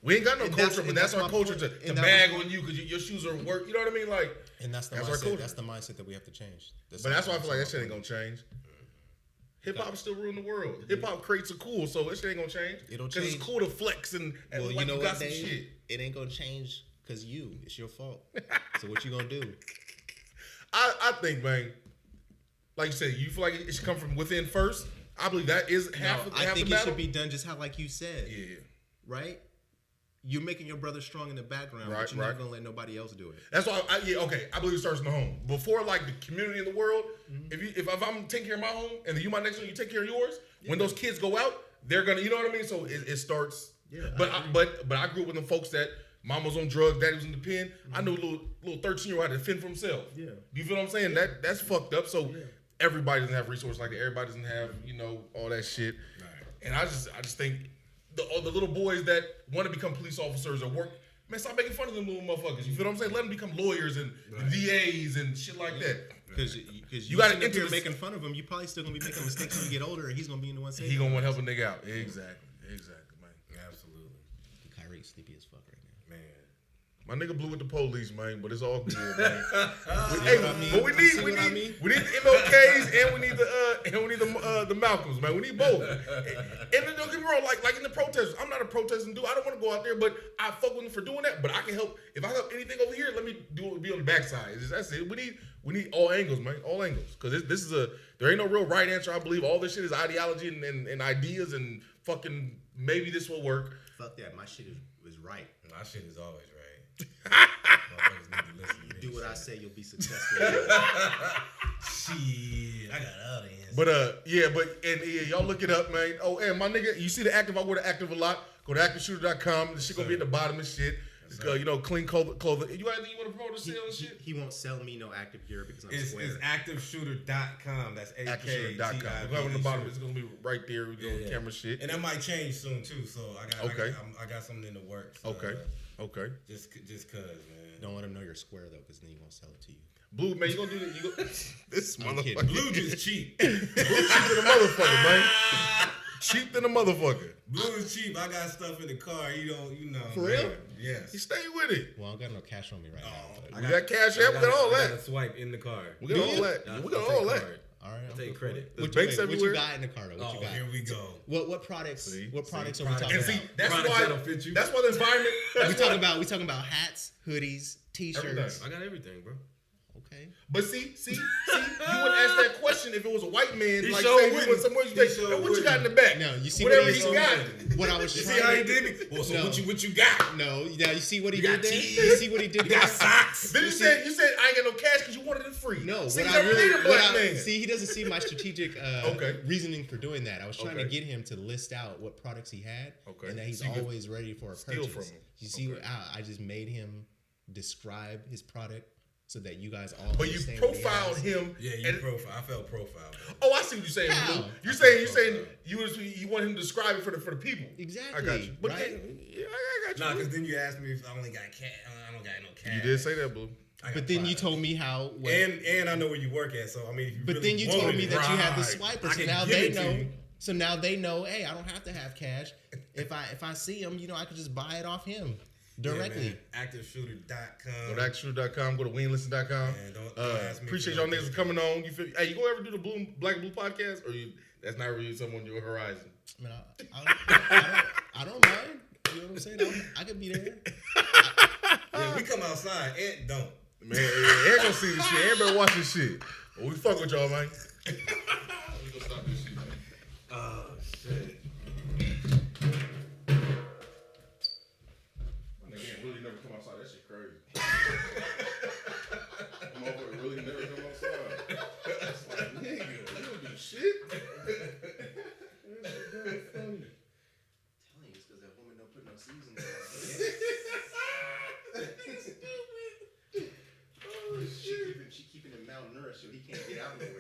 we ain't got no culture, but that's our culture to bag on you because your shoes are work. You know what I mean? Like, and that's mindset. That's the mindset that we have to change. But that's why I feel like that shit ain't gonna change. Hip hop is still ruling the world. Hip hop crates are cool, so that shit ain't gonna change. It'll change. Because it's cool to flex and well, like you know you what, got some Dave? shit. It ain't gonna change because it's your fault. So what you gonna do? I think, man, like you said, you feel like it should come from within first. I believe that is half of the battle. I think it should be done just how, like you said. Yeah. Right? You're making your brother strong in the background, but you're not gonna let nobody else do it. That's why, I believe it starts in the home. Before, like, the community in the world, if I'm taking care of my home, and you my next one, you take care of yours, when those kids go out, they're gonna, you know what I mean? So it starts. Yeah. But I grew up with the folks that mom was on drugs, daddy was in the pen. I knew a little 13-year-old had to fend for himself. Yeah. Do you feel what I'm saying? That's fucked up. So everybody doesn't have resources like that. Everybody doesn't have, all that shit. Right. And I just think the little boys that want to become police officers or work, man, stop making fun of them little motherfuckers. You feel what I'm saying? Let them become lawyers and DAs and shit like that. Because you got to enter making fun of him, you probably still gonna be making mistakes when you get older, and he's gonna be in the one saying he gonna want to help a nigga out. Exactly, man. Absolutely. Kyrie's sleepy as fuck right now. Man. My nigga blew with the police, man, but it's all good, man. But we need the MLKs and we need the Malcolms, man. We need both. And don't get me wrong, like in the protesters, I'm not a protesting dude. I don't want to go out there, but I fuck with them for doing that. But I can help. If I help anything over here, let me be on the backside. That's it. We need all angles, man. All angles. Because there ain't no real right answer. I believe all this shit is ideology and ideas and fucking maybe this will work. Fuck that. My shit is right. My shit is always right. You do what I say, you'll be successful. Shit, I got all the answers. But y'all look it up, man. Oh, and my nigga, you see the active? I wear the active a lot. Go to activeshooter.com. The shit gonna be at the bottom of shit. Clean clothing. You got anything you want to promote or sell and shit? He won't sell me no active gear because I'm square. It's activeshooter.com. That's activeshooter.com. We're on the bottom. It's gonna be right there. We're doing camera shit, and that might change soon too. So I got something in the works. Okay. Just cause, man. Don't let him know you're square though, because then he won't sell it to you. Blue, man, you gonna do that? This motherfucker. Blue just cheap. Blue cheap than a motherfucker, man. Cheap than a motherfucker. Blue is cheap. I got stuff in the car. You know. For real? Yes. You stay with it. Well, I don't got no cash on me right now. We got cash app. We got all that. I got a swipe in the car. We got all that. We got all that. All right, I'll take credit. What you got in the car though? What you got? Here we go. What products? What products are we talking about? And that's why the environment. We talking about hats, hoodies, t-shirts. Everything. I got everything, bro. Okay. But see, you wouldn't ask that question if it was a white man. He like sure say you wouldn't. went somewhere, you say, what you got in the back? No, you see whatever what he got. What I was you trying see how to he did me? Well, so what you got? No, now you see what he did there? Tees. You see what he did there? You got socks. Then you said I ain't got no cash because you wanted it free. No, see, see, he doesn't see my strategic reasoning for doing that. I was trying to get him to list out what products he had, and that he's always ready for a purchase. From him. You see, I just made him describe his product so that you guys all. But you profiled him. Yeah, I felt profiled. Oh, I see what you're saying. How? You're saying you want him to describe it for the people. Exactly. I got you. But right? I got you. Nah, because then you asked me if I only got cash. I don't got no cash. You did say that, Blue. But then you told me how. And I know where you work at, so I mean, if you but really then you told me that you had the swiper, so now they know. So now they know. Hey, I don't have to have cash. If I see him, I could just buy it off him. Directly. Yeah, activeshooter.com. Go to activeshooter.com. Go to winlisten.com. Appreciate y'all niggas for coming on. You gonna ever do the Black Blue podcast, or that's not really something on your horizon? I mean, I don't mind. You know what I'm saying? I could be there. Yeah, we come outside. Ed don't. Man, Ed gonna see this shit. Ed better watch this shit. Well, we fuck with y'all, man.